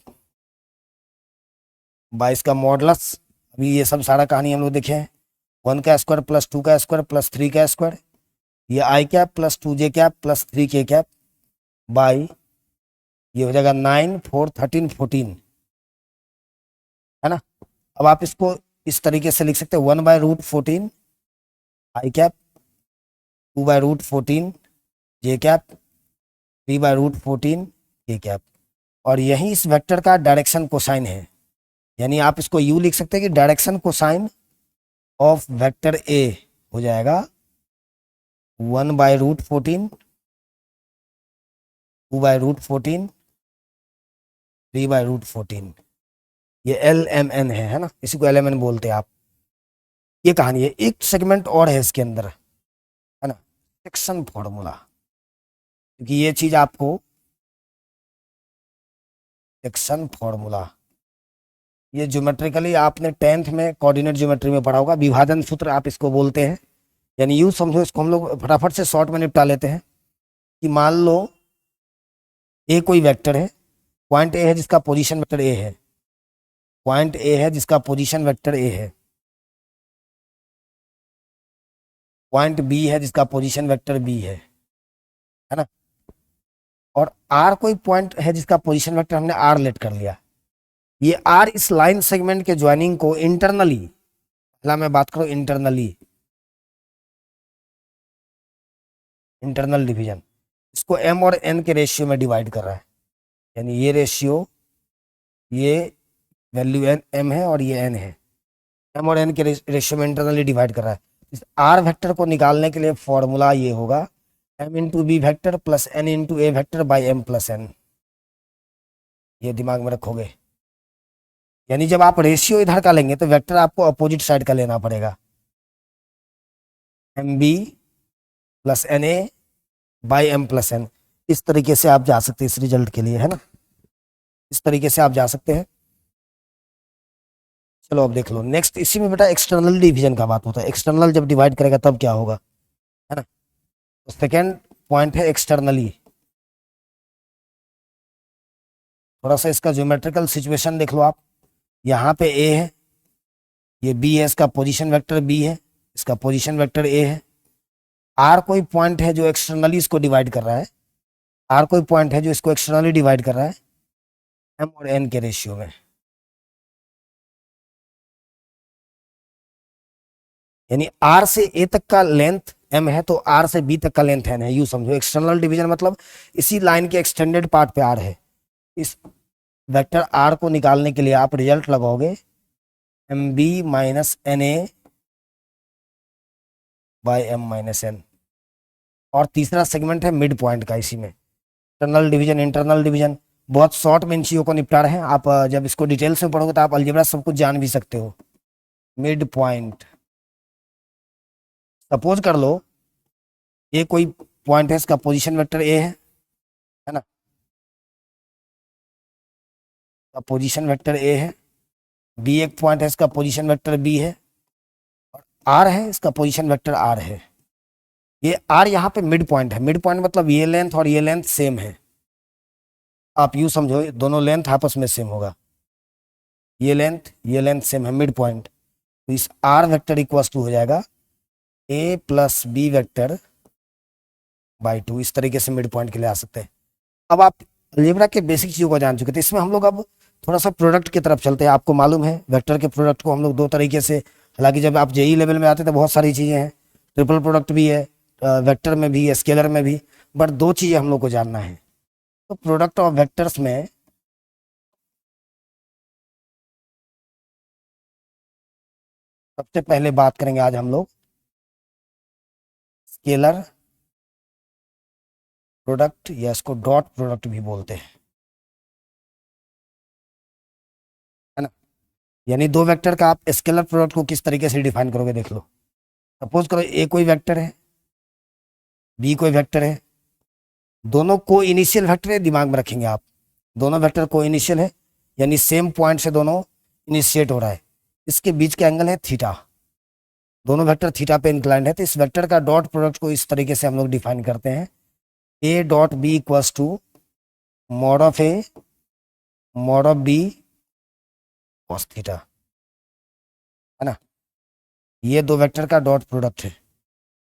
by इसका मॉडलस। अभी ये सब सारा कहानी हम लोग देखे हैं, 1 का स्क्वायर प्लस 2 का स्क्वायर प्लस 3 का स्क्वायर, ये i cap plus 2j cap plus 3k cap by ये हो जाएगा 9 4 13 14, है ना। अब आप इसको इस तरीके से लिख सकते हैं 1/√14 आई कैप, 2/√14 जे कैप, 3/√14 के कैप, और यही इस वेक्टर का डायरेक्शन कोसाइन है। यानी आप इसको यू लिख सकते हैं कि डायरेक्शन कोसाइन ऑफ वेक्टर ए हो जाएगा 1/√14, 2/√14, 3/√14। ये LMN है ना, इसी को LMN बोलते हैं आप। ये कहानी है। एक सेगमेंट और है इसके अंदर, है ना, सेक्शन फॉर्मूला, क्योंकि ये चीज आपको सेक्शन फॉर्मूला ये ज्योमेट्रिकली आपने 10th में कोऑर्डिनेट ज्योमेट्री में पढ़ा होगा, विभाजन सूत्र आप इसको बोलते हैं। यानी यूं समझो, इसको हम लोग फटाफट से शॉर्ट में निपटा लेते हैं कि मान लो ए कोई वेक्टर है, पॉइंट ए है जिसका पोजीशन वेक्टर ए है, पॉइंट ए है जिसका पोजीशन वेक्टर ए है, पॉइंट बी है जिसका पोजीशन वेक्टर बी है ना, और आर कोई पॉइंट है जिसका पोजीशन वेक्टर हमने आर लेट कर लिया। ये आर इस लाइन सेगमेंट के ज्वाइनिंग को इंटरनली, पहला मैं बात करूं इंटरनल डिवीजन, इसको एम और एन के रेशियो में डिवाइड कर रहा है। यानी ये रेशियो, ये वैल्यू एम है और ये एन है, एम और एन के रेशियो में इंटरनली डिवाइड कर रहा है। इस आर वेक्टर को निकालने के लिए फॉर्मूला ये होगा M into B vector plus N into A vector by M plus N. ये दिमाग में रखोगे। यानी जब आप रेशियो इधर का लेंगे तो वेक्टर आपको अपोजिट साइड का लेना पड़ेगा, M B plus N A by M plus N. इस तरीके से आप जा सकते हैं इस रिजल्ट के लिए, है ना, इस तरीके से आप जा सकते हैं। चलो अब देख लो नेक्स्ट, इसी में बेटा एक्सटर्नल डिवीजन का बात होता है। एक्सटर्नल जब डिवाइड करेगा तब क्या होगा, है ना। तो सेकेंड पॉइंट है एक्सटर्नली। थोड़ा सा इसका ज्योमेट्रिकल सिचुएशन देख लो आप। यहाँ पे ए है, ये बी है, इसका पोजीशन वेक्टर बी है, इसका पोजीशन वेक्टर ए है। आर कोई पॉइंट है जो एक्सटर्नली इसको डिवाइड कर रहा है, आर कोई पॉइंट है जो इसको एक्सटर्नली डिवाइड कर रहा है एम और एन के रेशियो में। यानी आर से ए तक का लेंथ एम है तो आर से बी तक का लेंथ एन है, यू समझो। एक्सटर्नल डिवीजन मतलब इसी लाइन के एक्सटेंडेड पार्ट पे आर है। इस वेक्टर आर को निकालने के लिए आप रिजल्ट लगाओगे M B minus N A by M minus N. और तीसरा सेगमेंट है मिड पॉइंट का, इसी में इंटरनल डिवीजन इंटरनल डिवीजन बहुत शॉर्ट में इन चीज़ों को निपटा रहे हैं। आप जब इसको डिटेल्स में पढ़ोगे तो आप अलजेब्रा सब कुछ जान भी सकते हो। मिड पॉइंट, सपोज कर लो ये कोई पॉइंट है, इसका पोजीशन वेक्टर ए है ना, पोजीशन वेक्टर ए है। बी एक पॉइंट है, इसका पोजीशन वेक्टर बी है। और आर है, इसका पोजीशन वेक्टर आर है। ये आर यहाँ पे मिड पॉइंट है। मिड पॉइंट मतलब ये लेंथ और ये लेंथ सेम है। आप यूँ समझो दोनों लेंथ आपस में सेम होगा, ये लेंथ सेम है, मिड पॉइंट। तो इस आर वेक्टर इक्वल टू हो जाएगा ए प्लस बी वेक्टर बाई 2। इस तरीके से मिड पॉइंट के लिए आ सकते हैं। अब आप अलजेब्रा के बेसिक चीज़ों को जान चुके थे, इसमें हम लोग अब थोड़ा सा प्रोडक्ट की तरफ चलते हैं। आपको मालूम है वेक्टर के प्रोडक्ट को हम लोग दो तरीके से, हालांकि जब आप जेई लेवल में आते तो बहुत सारी चीज़ें हैं, ट्रिपल प्रोडक्ट भी है, वेक्टर में भी, स्केलर में भी, बट दो चीज़ें हम लोग को जानना है। तो प्रोडक्ट ऑफ वेक्टर्स में सबसे पहले बात करेंगे आज हम लोग स्केलर प्रोडक्ट, या इसको डॉट प्रोडक्ट भी बोलते हैं, है ना। यानी दो वेक्टर का आप स्केलर प्रोडक्ट को किस तरीके से डिफाइन करोगे देख लो। सपोज करो ए कोई वेक्टर है, बी कोई वेक्टर है, दोनों को इनिशियल वेक्टर है, दिमाग में रखेंगे आप। दोनों वेक्टर को इनिशियल है, यानी सेम पॉइंट से दोनों इनिशिएट हो रहा है। इसके बीच के एंगल है थीटा, दोनों वेक्टर थीटा पे इंक्लाइंड है। तो इस वेक्टर का डॉट प्रोडक्ट को इस तरीके से हम लोग डिफाइन करते हैं, A dot B equals to mod of A mod of B cos theta, है ना। ये दो वेक्टर का डॉट प्रोडक्ट है।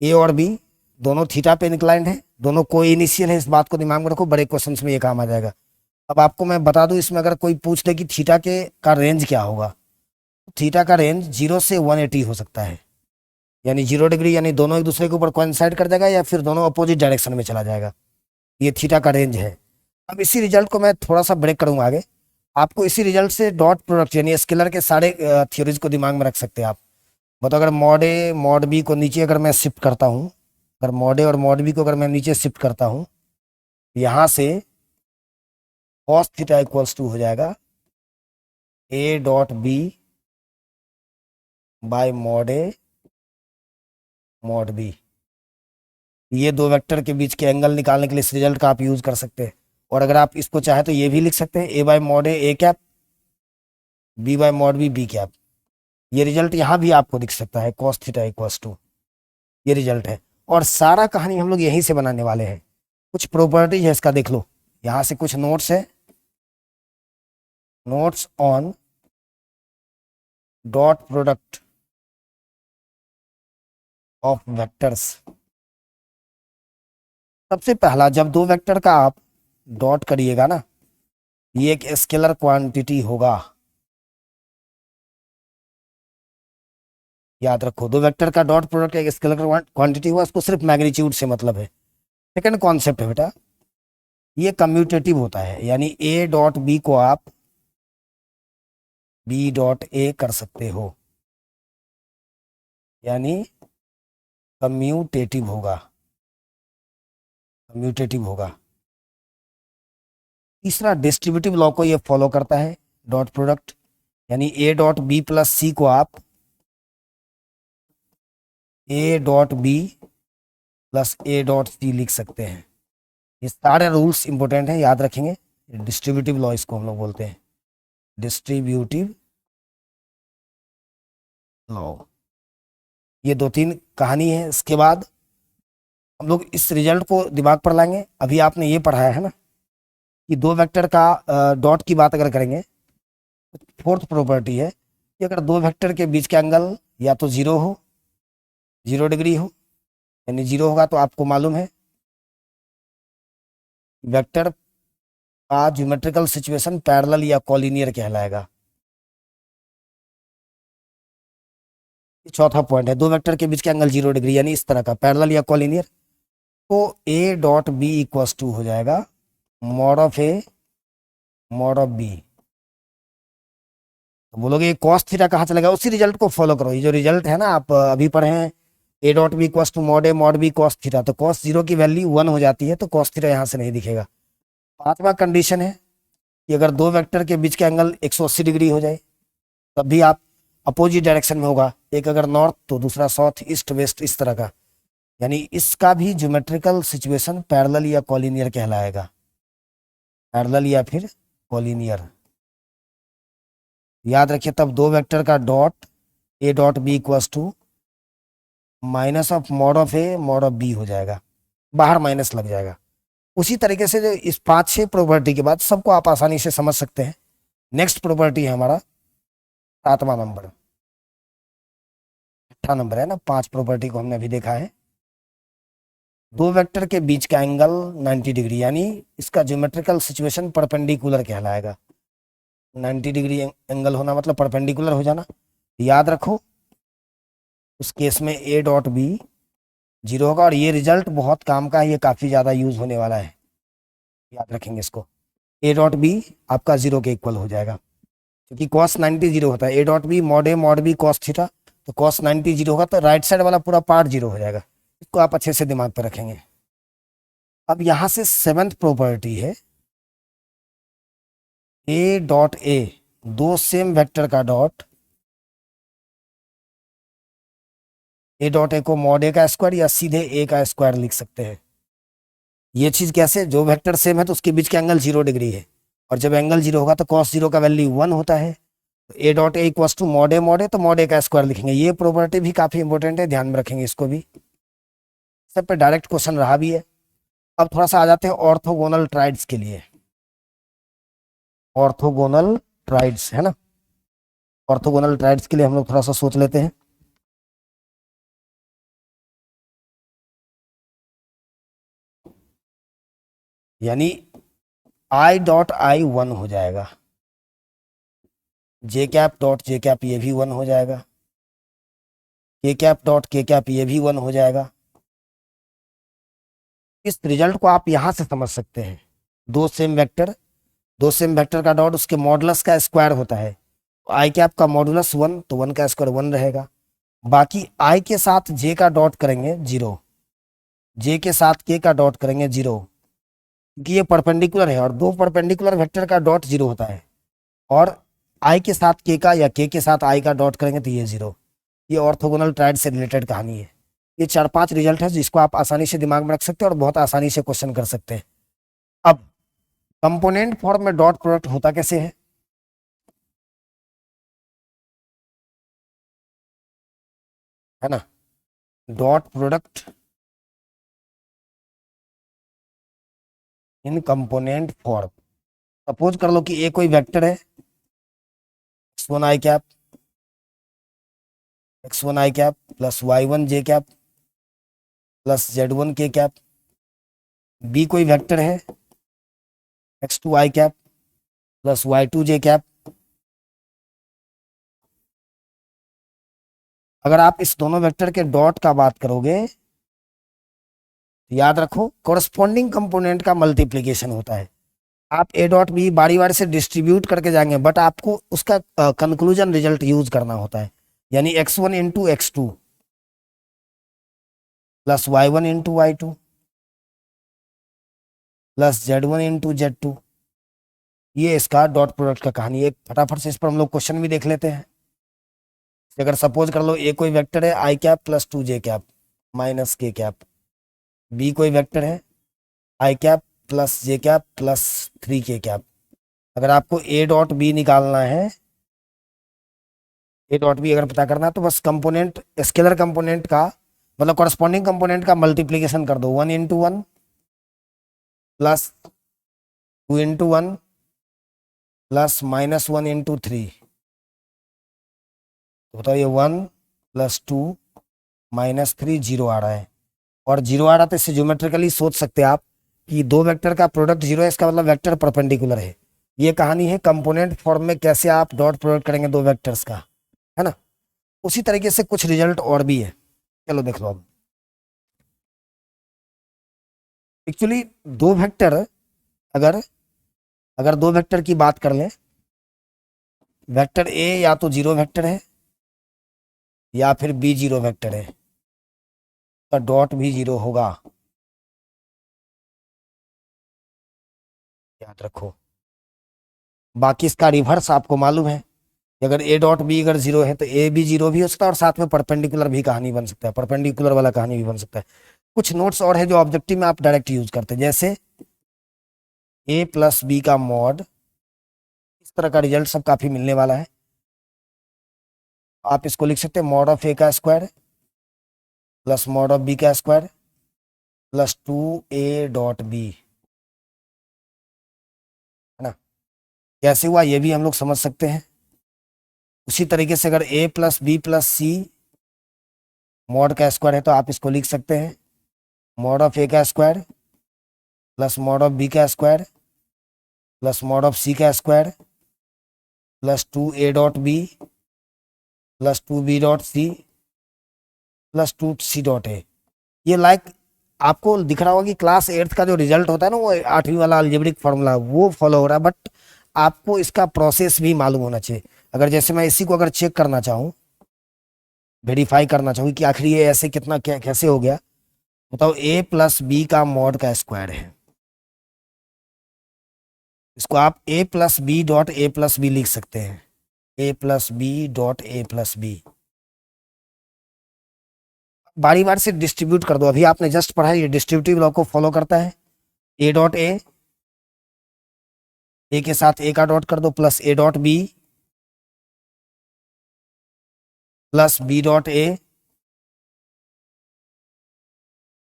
ए और बी दोनों थीटा पे इंक्लाइंड है, दोनों को इनिशियल है, इस बात को दिमाग में रखो, बड़े क्वेश्चंस में ये काम आ जाएगा। अब आपको मैं बता दूं, इसमें अगर कोई पूछ ले कि थीटा के का रेंज क्या होगा, तो थीटा का रेंज 0 से 180 हो सकता है। यानी 0 डिग्री, यानी दोनों एक दूसरे के ऊपर कोइंसाइड कर जाएगा, या फिर दोनों अपोजिट डायरेक्शन में चला जाएगा। ये थीटा का रेंज है। अब इसी रिजल्ट को मैं थोड़ा सा ब्रेक करूंगा आगे। आपको इसी रिजल्ट से डॉट प्रोडक्ट यानी स्केलर के सारे थ्योरीज को दिमाग में रख सकते हैं आप। बताओ अगर मॉड ए मॉड बी को नीचे अगर मैं शिफ्ट करता हूँ, अगर मॉड ए और मॉड बी को अगर मैं नीचे शिफ्ट करता हूँ, यहाँ से कॉस थीटा इक्वल्स टू हो जाएगा A dot B by mod A mod B. ये दो वेक्टर के बीच के एंगल निकालने के लिए इस रिजल्ट का आप यूज कर सकते हैं। और अगर आप इसको चाहे तो ये भी लिख सकते हैं, A by mod A cap, B by mod B cap. ये रिजल्ट यहाँ भी आपको दिख सकता है, कॉस थीटा इक्वल्स टू, ये रिजल्ट है। और सारा कहानी हम लोग यहीं से बनाने वाले हैं। कुछ प्रॉपर्टीज है इसका देख लो, यहाँ से कुछ नोट्स है, notes on dot product of vectors. सबसे पहला, जब दो वेक्टर का आप डॉट करिएगा ना, ये एक स्केलर क्वांटिटी होगा, याद रखो। दो वेक्टर का डॉट प्रोडक्ट एक स्केलर क्वांटिटी हुआ, इसको सिर्फ मैग्नीट्यूड से मतलब है। सेकंड कॉन्सेप्ट है बेटा, ये कम्यूटेटिव होता है, यानी ए डॉट बी को आप बी डॉट ए कर सकते हो, यानी कम्यूटेटिव होगा, कम्यूटेटिव होगा। तीसरा डिस्ट्रीब्यूटिव लॉ को ये फॉलो करता है डॉट प्रोडक्ट, यानी A dot B plus C को आप A dot B plus A dot C लिख सकते हैं। ये सारे रूल्स इंपॉर्टेंट हैं, याद रखेंगे। डिस्ट्रीब्यूटिव लॉ इसको हम लोग बोलते हैं, डिस्ट्रीब्यूटिव लॉ। ये दो तीन कहानी है। इसके बाद हम लोग इस रिजल्ट को दिमाग पर लाएंगे। अभी आपने ये पढ़ाया है ना कि दो वेक्टर का डॉट की बात अगर करेंगे, फोर्थ प्रॉपर्टी है कि अगर दो वेक्टर के बीच का एंगल या तो जीरो हो, 0 डिग्री हो, यानी जीरो होगा तो आपको मालूम है वेक्टर का ज्योमेट्रिकल सिचुएशन पैरेलल या कॉलिनियर कहलाएगा। चौथा पॉइंट है, दो वेक्टर के बीच का एंगल 0 डिग्री, यानी इस तरह का पैरेलल या कॉलिनियर, तो A dot B equals to हो जाएगा mod of A mod of B. तो बोलोगे ये कॉस थीटा कहाँ चलेगा? उसी रिजल्ट को फॉलो करो। ये जो रिजल्ट है ना आप अभी पढ़े हैं, A dot B equals to mod A mod B cos theta, तो कॉस जीरो की वैल्यू 1 हो जाती है, तो कॉस थीटा यहाँ से नहीं दिखेगा। पांचवा कंडीशन है कि अगर दो वेक्टर के बीच का एंगल 180 डिग्री हो जाए, तब भी आप अपोजिट डायरेक्शन में होगा, एक अगर नॉर्थ तो दूसरा साउथ, ईस्ट वेस्ट, इस तरह का, यानी इसका भी ज्योमेट्रिकल सिचुएशन पैरेलल या कॉलिनियर कहलाएगा। पैरेलल या फिर कॉलिनियर, याद रखिए। तब दो वेक्टर का dot A dot B equals to minus of mod of A mod of B हो जाएगा, बाहर माइनस लग जाएगा। उसी तरीके से जो इस 5-6 प्रॉपर्टी के बाद सबको आप आसानी से समझ सकते हैं। नेक्स्ट प्रॉपर्टी है हमारा 7वां नंबर, 8वां नंबर है ना, 5 प्रॉपर्टी को हमने अभी देखा है। दो वेक्टर के बीच का एंगल 90 डिग्री, यानी इसका ज्योमेट्रिकल सिचुएशन परपेंडिकुलर कहलाएगा। 90 डिग्री एंगल होना मतलब परपेंडिकुलर हो जाना। याद रखो उस केस में ए डॉट बी जीरो होगा, और ये रिजल्ट बहुत काम का है, ये काफी ज्यादा यूज होने वाला है, याद रखेंगे इसको। ए डॉट बी आपका जीरो के इक्वल हो जाएगा, क्योंकि कॉस 90 जीरो होता है। A dot B mod A mod B cos theta, तो कॉस 90 जीरो होगा, तो राइट साइड वाला पूरा पार्ट जीरो हो जाएगा। इसको आप अच्छे से दिमाग पर रखेंगे। अब यहां से 7th प्रॉपर्टी है, ए डॉट ए, दो सेम वेक्टर का डॉट, ए डॉट ए को मॉड ए का स्क्वायर या सीधे ए का स्क्वायर लिख सकते हैं। ये चीज कैसे? जो वेक्टर सेम है तो उसके बीच का एंगल 0 डिग्री है, और जब एंगल जीरो होगा तो कॉस जीरो का वैल्यू 1 होता है। तो A dot A equals to mod A तो मॉड ए का स्क्वायर लिखेंगे। ये प्रॉपर्टी भी काफी इंपॉर्टेंट है, ध्यान में रखेंगे इसको भी। सब पे डायरेक्ट क्वेश्चन रहा भी है। अब थोड़ा सा आ जाते हैं ऑर्थोगोनल ट्राइड्स के लिए। ऑर्थोगोनल ट्राइड्स है ना, ऑर्थोगोनल ट्राइड्स के लिए हम लोग थोड़ा सा सोच लेते हैं। यानी आई डॉट आई 1 हो जाएगा, जे कैप डॉट जे कैप ये भी 1 हो जाएगा, के कैप डॉट के कैप ये भी 1 हो जाएगा। इस रिजल्ट को आप यहां से समझ सकते हैं। दो सेम वेक्टर, दो सेम वेक्टर का डॉट उसके मॉडुलस का स्क्वायर होता है। आई कैप का मॉडुलस 1, तो 1 का स्क्वायर 1 रहेगा। बाकी आई के साथ जे का डॉट करेंगे 0, जे के साथ के का डॉट करेंगे 0, क्योंकि ये परपेंडिकुलर है और दो परपेंडिकुलर वेक्टर का डॉट 0 होता है। और आई के साथ के का या के साथ आई का डॉट करेंगे तो ये 0। ये ऑर्थोगोनल ट्राइड से रिलेटेड कहानी है। ये 4-5 रिजल्ट है जिसको आप आसानी से दिमाग में रख सकते हैं और बहुत आसानी से क्वेश्चन कर सकते हैं। अब कंपोनेंट फॉर्म में डॉट प्रोडक्ट होता कैसे है ना? Dot product in component form, suppose कर लो कि ए कोई वेक्टर है, x1 i cap, x1 i cap plus y1 J cap plus z1 के कैप। बी कोई वेक्टर है, x2 i cap plus y2 J cap. अगर आप इस दोनों वेक्टर के डॉट का बात करोगे, याद रखो कोरस्पॉन्डिंग कंपोनेंट का मल्टीप्लीकेशन होता है। आप ए डॉट बी बारी बारी से डिस्ट्रीब्यूट करके जाएंगे, बट आपको उसका कंक्लूजन रिजल्ट यूज करना होता है। यानी x1 into x2 plus y1 into y2 plus z1 into z2 ये इसका डॉट प्रोडक्ट का कहानी है। फटाफट से इस पर हम लोग क्वेश्चन भी देख लेते हैं। अगर सपोज कर लो ए कोई वेक्टर है आई कैप प्लस 2 जे कैप माइनस के कैप, बी कोई वेक्टर है आई कैप प्लस जे कैप प्लस 3 के कैप। अगर आपको ए डॉट बी निकालना है, ए डॉट बी अगर पता करना है तो बस कंपोनेंट, स्केलर कंपोनेंट का मतलब कॉरस्पॉन्डिंग कंपोनेंट का मल्टीप्लीकेशन कर दो, 1 × 1 प्लस 2 × 1 प्लस -1 × 3। तो बताओ ये 1 + 2 -3 जीरो आ रहा है, और जीरो आ रहा तो इससे ज्योमेट्रिकली सोच सकते हैं आप कि दो वेक्टर का प्रोडक्ट जीरो है, इसका मतलब वेक्टर परपेंडिकुलर है। ये कहानी है कंपोनेंट फॉर्म में कैसे आप डॉट प्रोडक्ट करेंगे दो वेक्टर्स का, है ना। उसी तरीके से कुछ रिजल्ट और भी है, चलो देख लो अब। एक्चुअली दो वेक्टर, अगर अगर दो वेक्टर की बात कर लें, वेक्टर ए या तो जीरो वेक्टर है या फिर बी जीरो वेक्टर है, तो डॉट भी जीरो होगा, याद रखो। बाकी इसका रिवर्स आपको मालूम है कि अगर ए डॉट बी अगर जीरो है तो ए भी जीरो भी हो सकता है, और साथ में परपेंडिकुलर भी कहानी बन सकता है, परपेंडिकुलर वाला कहानी भी बन सकता है। कुछ नोट्स और है जो ऑब्जेक्टिव में आप डायरेक्ट यूज करते हैं, जैसे ए प्लस बी का मॉड, इस तरह का रिजल्ट सब काफी मिलने वाला है। आप इसको लिख सकते हैं मॉड ऑफ ए का square plus mod of B का स्क्वायर प्लस 2a.b, है ना। कैसे हुआ ये भी हम लोग समझ सकते हैं। उसी तरीके से अगर a plus B plus C mod का स्क्वायर है तो आप इसको लिख सकते हैं मॉड ऑफ ए का square plus mod of B का square plus mod of C का square plus 2a.b plus 2b.c plus 2c.a। ये लाइक आपको दिख रहा होगा कि क्लास 8th का जो रिजल्ट होता है ना, वो 8वीं वाला अलजेब्रिक फॉर्मूला वो फॉलो हो रहा है, बट आपको इसका प्रोसेस भी मालूम होना चाहिए। अगर जैसे मैं इसी को अगर चेक करना चाहूँ, वेरीफाई करना चाहूँ कि आखिर ये ऐसे कितना क्या कैसे हो गया, बताओ ए प्लस बी का मॉड का स्क्वायर है, इसको आप A plus B dot A plus B लिख सकते हैं, A plus B dot A plus B. बारी बार से डिस्ट्रीब्यूट कर दो, अभी आपने जस्ट पढ़ा ये डिस्ट्रीब्यूटिव लॉ को फॉलो करता है। ए डॉट ए के साथ ए का डॉट कर दो plus A dot B plus B dot A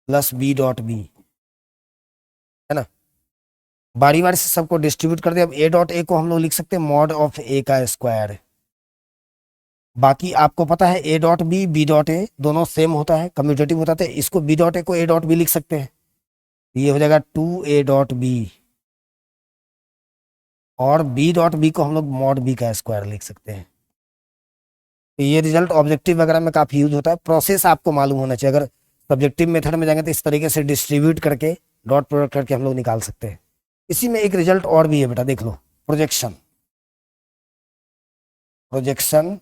plus B dot B, है ना। बारी बारी से सबको डिस्ट्रीब्यूट कर दे। अब ए डॉट ए को हम लोग लिख सकते हैं मॉड ऑफ ए का स्क्वायर। बाकी आपको पता है A dot B dot A दोनों सेम होता है, कम्यूटेटिव होता है, इसको बी डॉट ए को ए डॉट बी लिख सकते हैं, ये हो जाएगा 2a.b, और बी डॉट बी को हम लोग मॉड बी का स्क्वायर लिख सकते हैं। तो ये रिजल्ट ऑब्जेक्टिव वगैरह में काफी यूज होता है। प्रोसेस आपको मालूम होना चाहिए, अगर सब्जेक्टिव मेथड में जाएंगे तो इस तरीके से डिस्ट्रीब्यूट करके डॉट प्रोडक्ट करके हम लोग निकाल सकते हैं। इसी में एक रिजल्ट और भी है बेटा, देख लो, projection. Projection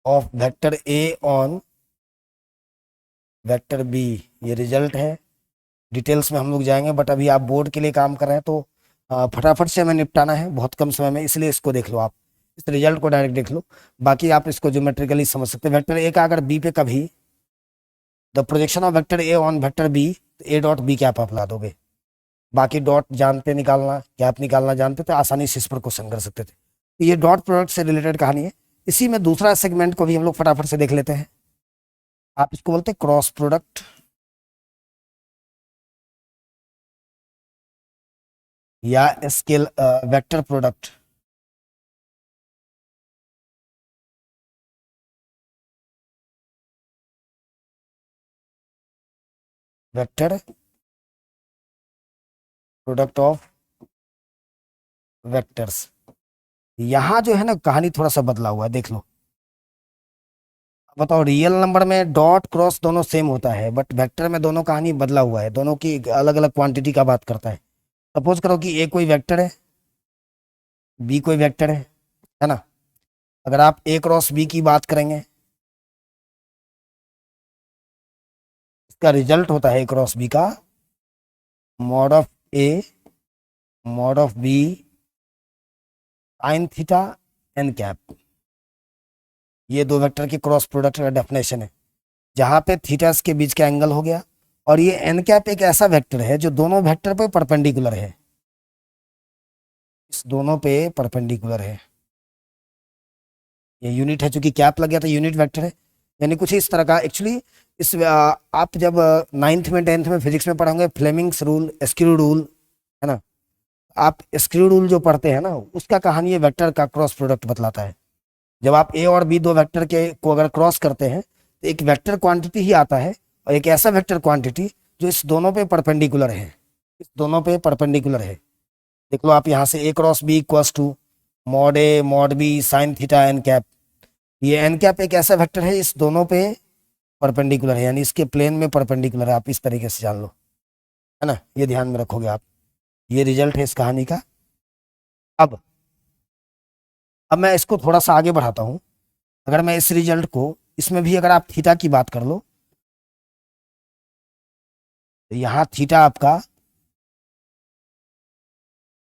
of vector A on vector B, ये रिजल्ट है। डिटेल्स में हम लोग जाएंगे, बट अभी आप बोर्ड के लिए काम कर रहे हैं तो फटाफट से हमें निपटाना है बहुत कम समय में, इसलिए इसको देख लो आप, इस रिजल्ट को डायरेक्ट देख लो। बाकी आप इसको ज्योमेट्रिकली समझ सकते हैं। वेक्टर ए का अगर बी पे कभी the projection of vector A on vector B, A dot B cap आप ला दोगे। बाकी डॉट जानते निकालना, कैप निकालना जानते तो आसानी से इस पर क्वेश्चन कर सकते थे। तो ये डॉट प्रोडक्ट से रिलेटेड कहानी है। इसी में दूसरा सेगमेंट को भी हम लोग फटाफट से देख लेते हैं। आप इसको बोलते हैं क्रॉस प्रोडक्ट या scale vector product. Vector product of vectors. यहां जो है ना कहानी थोड़ा सा बदला हुआ है, देख लो। बताओ रियल नंबर में डॉट क्रॉस दोनों सेम होता है, बट वेक्टर में दोनों कहानी बदला हुआ है, दोनों की अलग अलग क्वांटिटी का बात करता है। सपोज करो कि ए कोई वेक्टर है, बी कोई वेक्टर है ना। अगर आप ए क्रॉस बी की बात करेंगे, इसका रिजल्ट होता है ए क्रॉस बी का mod of A mod of B sine theta N cap, ये दो वेक्टर के क्रॉस प्रोडक्ट का डेफिनेशन है, जहां पे थीटास के बीच का एंगल हो गया। और ये एन कैप एक ऐसा वेक्टर है जो दोनों वेक्टर पे परपेंडिकुलर है, इस दोनों पे परपेंडिकुलर है। ये यूनिट है, चूंकि कैप लग गया तो यूनिट वेक्टर है। यानी कुछ इस तरह का एक्चुअली इस आप जब नाइन्थ में 10th में फिजिक्स में पढ़ोगे फ्लेमिंग्स रूल, स्क्रू रूल, है ना, आप स्क्रू रूल जो पढ़ते हैं ना, उसका कहानी ये वेक्टर का क्रॉस प्रोडक्ट बतलाता है। जब आप ए और बी दो वेक्टर के को अगर क्रॉस करते हैं तो एक वेक्टर क्वांटिटी ही आता है, और एक ऐसा वेक्टर क्वांटिटी जो इस दोनों पे परपेंडिकुलर है, इस दोनों पे परपेंडिकुलर है। देख लो आप यहाँ से A cross B equals to mod A mod B sine theta N cap. ये एन कैप एक ऐसा वेक्टर है इस दोनों पे परपेंडिकुलर है, यानी इसके प्लेन में परपेंडिकुलर है। आप इस तरीके से जान लो, है ना, ये ध्यान में रखोगे आप। ये रिजल्ट है इस कहानी का। अब मैं इसको थोड़ा सा आगे बढ़ाता हूं। अगर मैं इस रिजल्ट को, इसमें भी अगर आप थीटा की बात कर लो, तो यहाँ थीटा आपका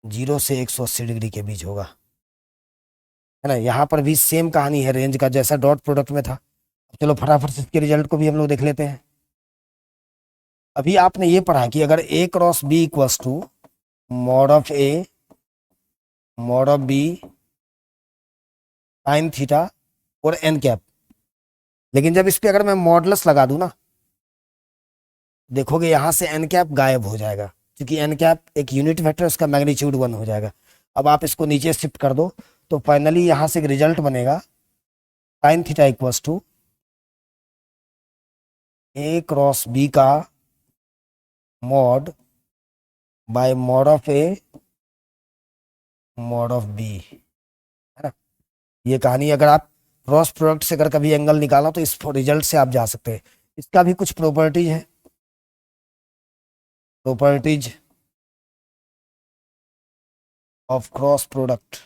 0 से 180 डिग्री के बीच होगा, है ना। यहाँ पर भी सेम कहानी है रेंज का, जैसा डॉट प्रोडक्ट में था। चलो फटाफट से इसके रिजल्ट को भी हम लोग देख लेते हैं। अभी आपने ये पढ़ा कि अगर A cross B equals to mod of A mod of B sine theta और एन कैप, लेकिन जब इस पे अगर मैं मॉडुलस लगा दूं ना, देखोगे यहां से एन कैप गायब हो जाएगा, क्योंकि एन कैप एक यूनिट वेक्टर, उसका मैग्नीट्यूड 1 हो जाएगा। अब आप इसको नीचे शिफ्ट कर दो तो फाइनली यहां से एक रिजल्ट बनेगा sine theta equals to A cross B का mod by mod of A mod of B, है ना। ये कहानी अगर आप क्रॉस प्रोडक्ट से अगर कभी एंगल निकाला तो इस रिजल्ट से आप जा सकते हैं। इसका भी कुछ प्रॉपर्टीज है, properties of cross product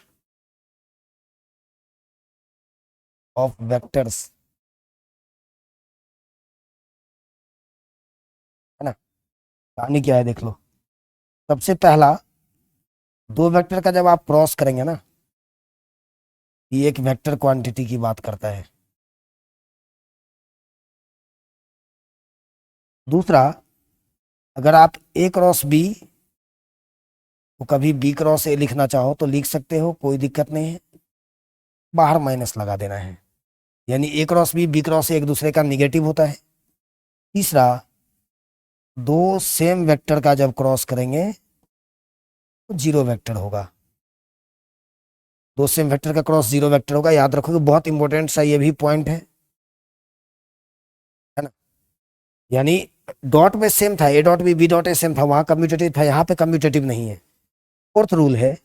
of vectors, है ना। कहानी क्या है देख लो। सबसे पहला, दो वेक्टर का जब आप क्रॉस करेंगे ना, ये एक वेक्टर क्वांटिटी की बात करता है। दूसरा, अगर आप ए क्रॉस बी को कभी बी क्रॉस ए लिखना चाहो तो लिख सकते हो, कोई दिक्कत नहीं है, बाहर माइनस लगा देना है। यानी ए क्रॉस बी क्रॉस ए एक दूसरे का निगेटिव होता है। तीसरा, दो सेम वेक्टर का जब क्रॉस करेंगे तो जीरो वेक्टर होगा। दो सेम वेक्टर का क्रॉस जीरो वेक्टर होगा, याद रखोगे, बहुत इंपॉर्टेंट सा ये भी पॉइंट है ना। यानी डॉट में सेम था, A dot B dot A same था, वहां कम्यूटेटिव था, यहाँ पे कम्यूटेटिव नहीं है। फोर्थ रूल है,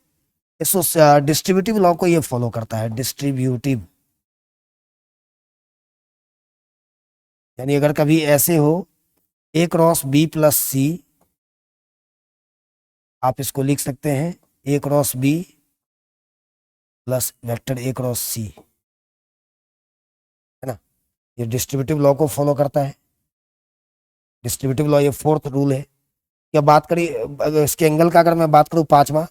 इसको डिस्ट्रीब्यूटिव लॉ को ये फॉलो करता है, डिस्ट्रीब्यूटिव। यानी अगर कभी ऐसे हो A cross B plus C, आप इसको लिख सकते हैं A cross B plus vector A cross C, है ना। ये डिस्ट्रीब्यूटिव लॉ को फॉलो करता है, डिस्ट्रीब्यूटिव लॉ, ये फोर्थ रूल है। क्या बात करी अगर इसके एंगल का, अगर मैं बात करूं पांचवा,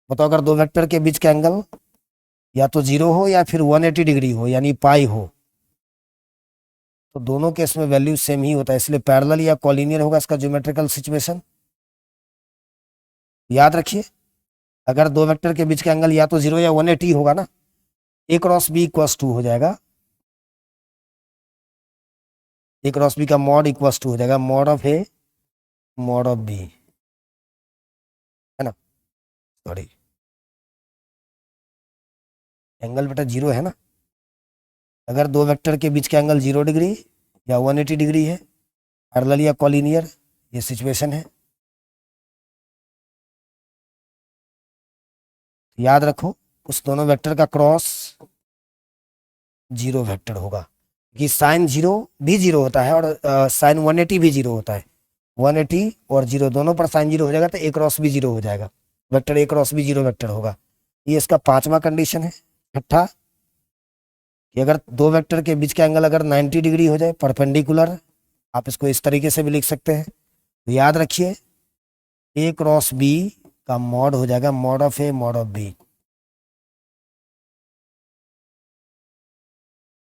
बताओ अगर दो वेक्टर के बीच का एंगल या तो जीरो हो या फिर 180 डिग्री हो, यानी पाई हो, तो दोनों केस में वैल्यू सेम ही होता है, इसलिए पैरेलल या कॉलिनियर होगा इसका ज्योमेट्रिकल सिचुएशन। याद रखिए, अगर दो वेक्टर के बीच का एंगल या तो जीरो या 180 होगा ना, A cross B equals to हो जाएगा, ए क्रॉस बी का मॉड इक्वल्स टू हो जाएगा mod of A mod of B, है ना। सॉरी, एंगल बेटा जीरो है ना। अगर दो वेक्टर के बीच का एंगल 0 डिग्री या 180 डिग्री है, पैरेलल या कॉलिनियर, ये सिचुएशन है। याद रखो, उस दोनों वेक्टर का क्रॉस जीरो वेक्टर होगा, कि साइन जीरो भी जीरो होता है और साइन 180 भी जीरो होता है। 180 और जीरो दोनों पर साइन जीरो हो जाएगा तो ए क्रॉस भी जीरो हो जाएगा, वेक्टर ए क्रॉस भी जीरो वेक्टर होगा। ये इसका पांचवा कंडीशन है। छठा, कि अगर दो वेक्टर के बीच का एंगल अगर 90 डिग्री हो जाए परपेंडिकुलर, आप इसको इस तरीके से भी लिख सकते हैं। तो याद रखिए, ए क्रॉस बी का मॉड हो जाएगा mod of A mod of B,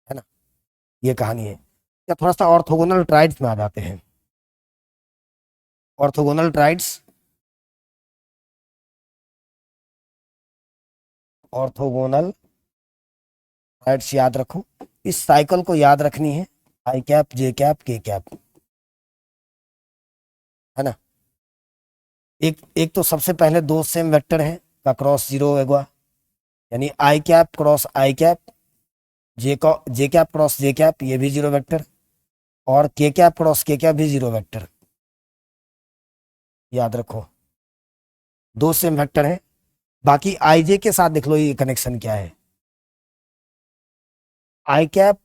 है ना। ये कहानी है। या थोड़ा सा ऑर्थोगोनल ट्राइड्स में आ जाते हैं। ऑर्थोगोनल ट्राइड्स, ऑर्थोगोनल ट्राइड्स याद रखो। इस साइकिल को याद रखनी है, आई कैप जे कैप के कैप, है ना। एक एक तो सबसे पहले दो सेम वेक्टर है का क्रॉस जीरो होगा, यानी i cap cross I cap, J cap cross J cap, ये भी जीरो वेक्टर, और के कैप क्रॉस के कैप भी जीरो वेक्टर, याद रखो। दो सेम वेक्टर है। बाकी आई जे के साथ देख लो ये कनेक्शन क्या है। आई cap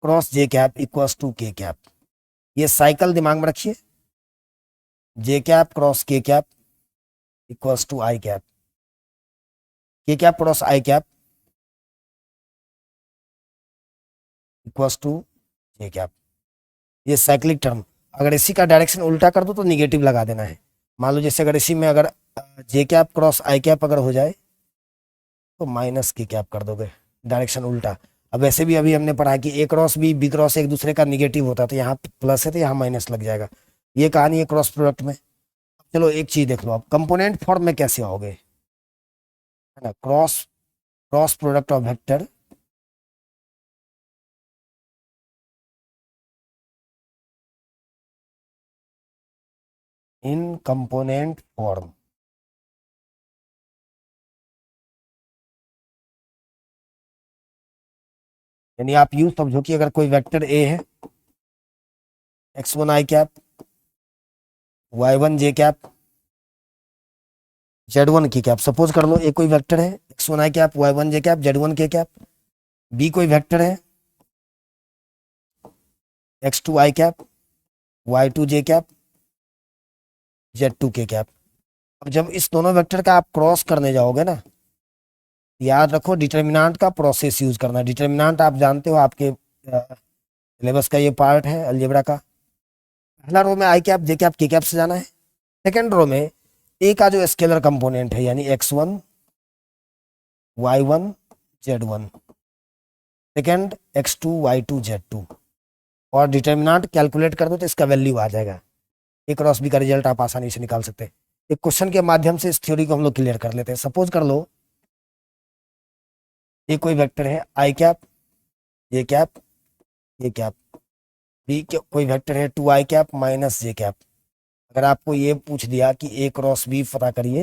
cross J cap equals to K cap, ये साइकिल दिमाग में रखिए। J cap cross K cap equals to I cap, K cap cross I cap equals to J cap, ये साइक्लिक टर्म। अगर इसी का डायरेक्शन उल्टा कर दो तो निगेटिव लगा देना है। मान लो जैसे अगर इसी में अगर जे कैप क्रॉस आई कैप अगर हो जाए तो माइनस के कैप कर दोगे, डायरेक्शन उल्टा। अब वैसे भी अभी हमने पढ़ा कि ए क्रॉस बी क्रॉस एक दूसरे का निगेटिव होता है, तो यहाँ प्लस है तो यहाँ माइनस लग जाएगा। ये कहानी है क्रॉस प्रोडक्ट में। चलो एक चीज देख लो आप, कंपोनेंट फॉर्म में कैसे आओगे, है ना। Cross cross product of vector in component form, यानी आप यूं समझो कि अगर कोई वेक्टर ए है, x1 i cap, y1 J cap, z1 की कैप, सपोज कर लो एक कोई वेक्टर है x1 i cap, y1 J cap, z1 के कैप। बी कोई वेक्टर है x2 i cap, y2 J cap, z2 के कैप। अब जब इस दोनों वेक्टर का आप क्रॉस करने जाओगे ना, याद रखो डिटर्मिनेंट का प्रोसेस यूज करना। डिटर्मिनेंट आप जानते हो, आपके सिलेबस का ये पार्ट है अलजेब्रा का। पहला रो में आई कैप जे कैप के कैप से जाना है। सेकेंड रो में ए का जो स्केलर कंपोनेंट है, यानी x1 y1 z1, second x2 y2 z2, और डिटर्मिनेंट कैलकुलेट कर दो तो इसका वैल्यू आ जाएगा। ए क्रॉस बी का रिजल्ट आप आसानी से निकाल सकते हैं। एक क्वेश्चन के माध्यम से इस थ्योरी को हम लोग क्लियर कर लेते हैं। सपोज कर लो ये कोई वेक्टर है आई कैप जे कैप ये कैप, बी कोई वेक्टर है 2 आई कैप माइनस जे कैप। अगर आपको ये पूछ दिया कि ए क्रॉस बी पता करिए,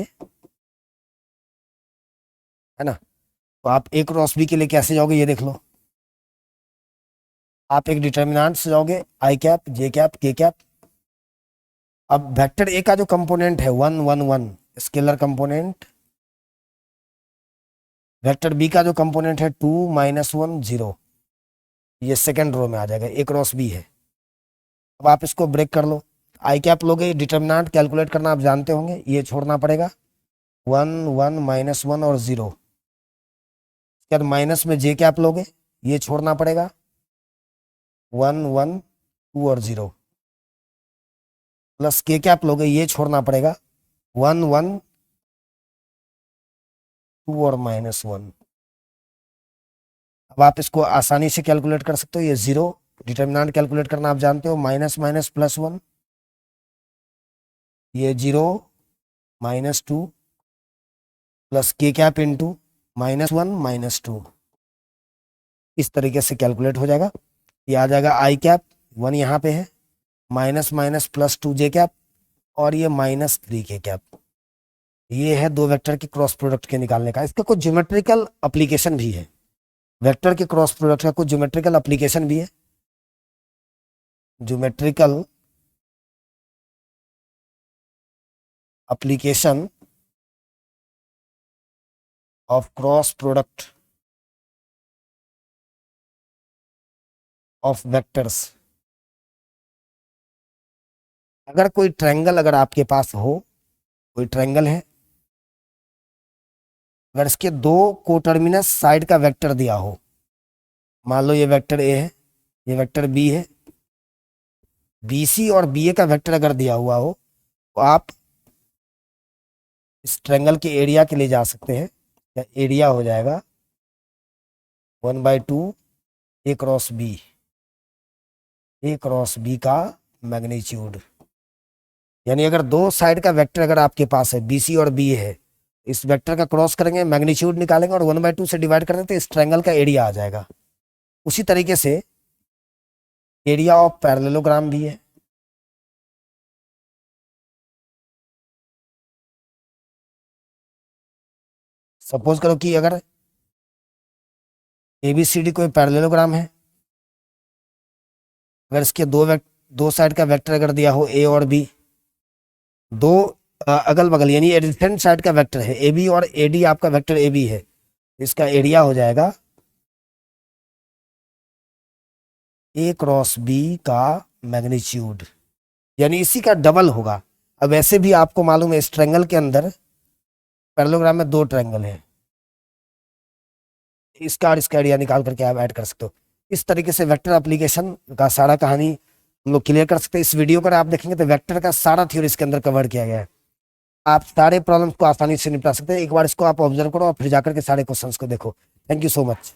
है ना, तो आप ए क्रॉस बी के लिए कैसे जाओगे ये देख लो। आप एक डिटर्मिनेंट से जाओगे आई कैप जे कैप के कैप। अब वेक्टर ए का जो कंपोनेंट है 1 1 1 स्केलर कंपोनेंट, वेक्टर बी का जो कंपोनेंट है 2 -1 0, ये सेकेंड रो में आ जाएगा, ए क्रॉस बी है। अब आप इसको ब्रेक कर लो, आई कैप लोगे, डिटर्मिनेंट कैलकुलेट करना आप जानते होंगे, ये छोड़ना पड़ेगा 1 1 -1 और 0। उसके बाद माइनस में जे कैप लोगे, ये छोड़ना पड़ेगा 1 1 2 और 0, प्लस के कैप लोगे, ये छोड़ना पड़ेगा 1 1 2 और -1। अब आप इसको आसानी से कैलकुलेट कर सकते हो, ये 0, डिटर्मिनेंट कैलकुलेट करना आप जानते हो, माइनस माइनस प्लस 1, ये 0 -2 प्लस के कैप इंटू -1 -2, इस तरीके से कैलकुलेट हो जाएगा। ये आ जाएगा आई कैप 1 यहाँ पे है, माइनस माइनस प्लस 2 जे कैप, और ये -3 के कैप। ये है दो वेक्टर के क्रॉस प्रोडक्ट के निकालने का। इसका कुछ ज्योमेट्रिकल एप्लीकेशन भी है, वेक्टर के क्रॉस प्रोडक्ट का कुछ ज्योमेट्रिकल एप्लीकेशन भी है। Geometrical application of cross product of vectors. अगर कोई ट्रायंगल अगर आपके पास हो, कोई ट्रायंगल है, अगर इसके दो कोटर्मिनस साइड का वेक्टर दिया हो, मान लो ये वेक्टर ए है, ये वेक्टर बी है, बी सी और बी ए का वेक्टर अगर दिया हुआ हो, तो आप इस ट्रायंगल के एरिया के लिए जा सकते हैं। या एरिया हो जाएगा 1/2 ए क्रॉस बी, ए क्रॉस बी का मैग्नीट्यूड। यानी अगर दो साइड का वेक्टर अगर आपके पास है, बी सी और बी है, इस वेक्टर का क्रॉस करेंगे, मैग्नीट्यूड निकालेंगे और 1/2 से डिवाइड करेंगे तो इस ट्रायंगल का एरिया आ जाएगा। उसी तरीके से एरिया ऑफ पैरेललोग्राम भी है। सपोज करो कि अगर एबीसीडी कोई पैरेललोग्राम है, अगर इसके दो साइड का वेक्टर अगर दिया हो ए और बी, दो अगल बगल यानी एडजेसेंट साइड का वेक्टर है, ए बी और ए डी आपका वेक्टर ए बी है, इसका एरिया हो जाएगा ए क्रॉस बी का मैग्नीट्यूड, यानी इसी का डबल होगा। अब ऐसे भी आपको मालूम है इस ट्रायंगल के अंदर पैरेललोग्राम में दो ट्रायंगल है, इसका और इसका एरिया निकाल करके आप ऐड कर सकते हो। इस तरीके से वेक्टर एप्लीकेशन का सारा कहानी हम लोग क्लियर कर सकते हैं। इस वीडियो को आप देखेंगे तो वेक्टर का सारा थ्योरी इसके अंदर कवर किया गया है। आप सारे प्रॉब्लम्स को आसानी से निपटा सकते हैं। एक बार इसको आप ऑब्जर्व करो और फिर जाकर के सारे क्वेश्चंस को देखो। Thank you so much.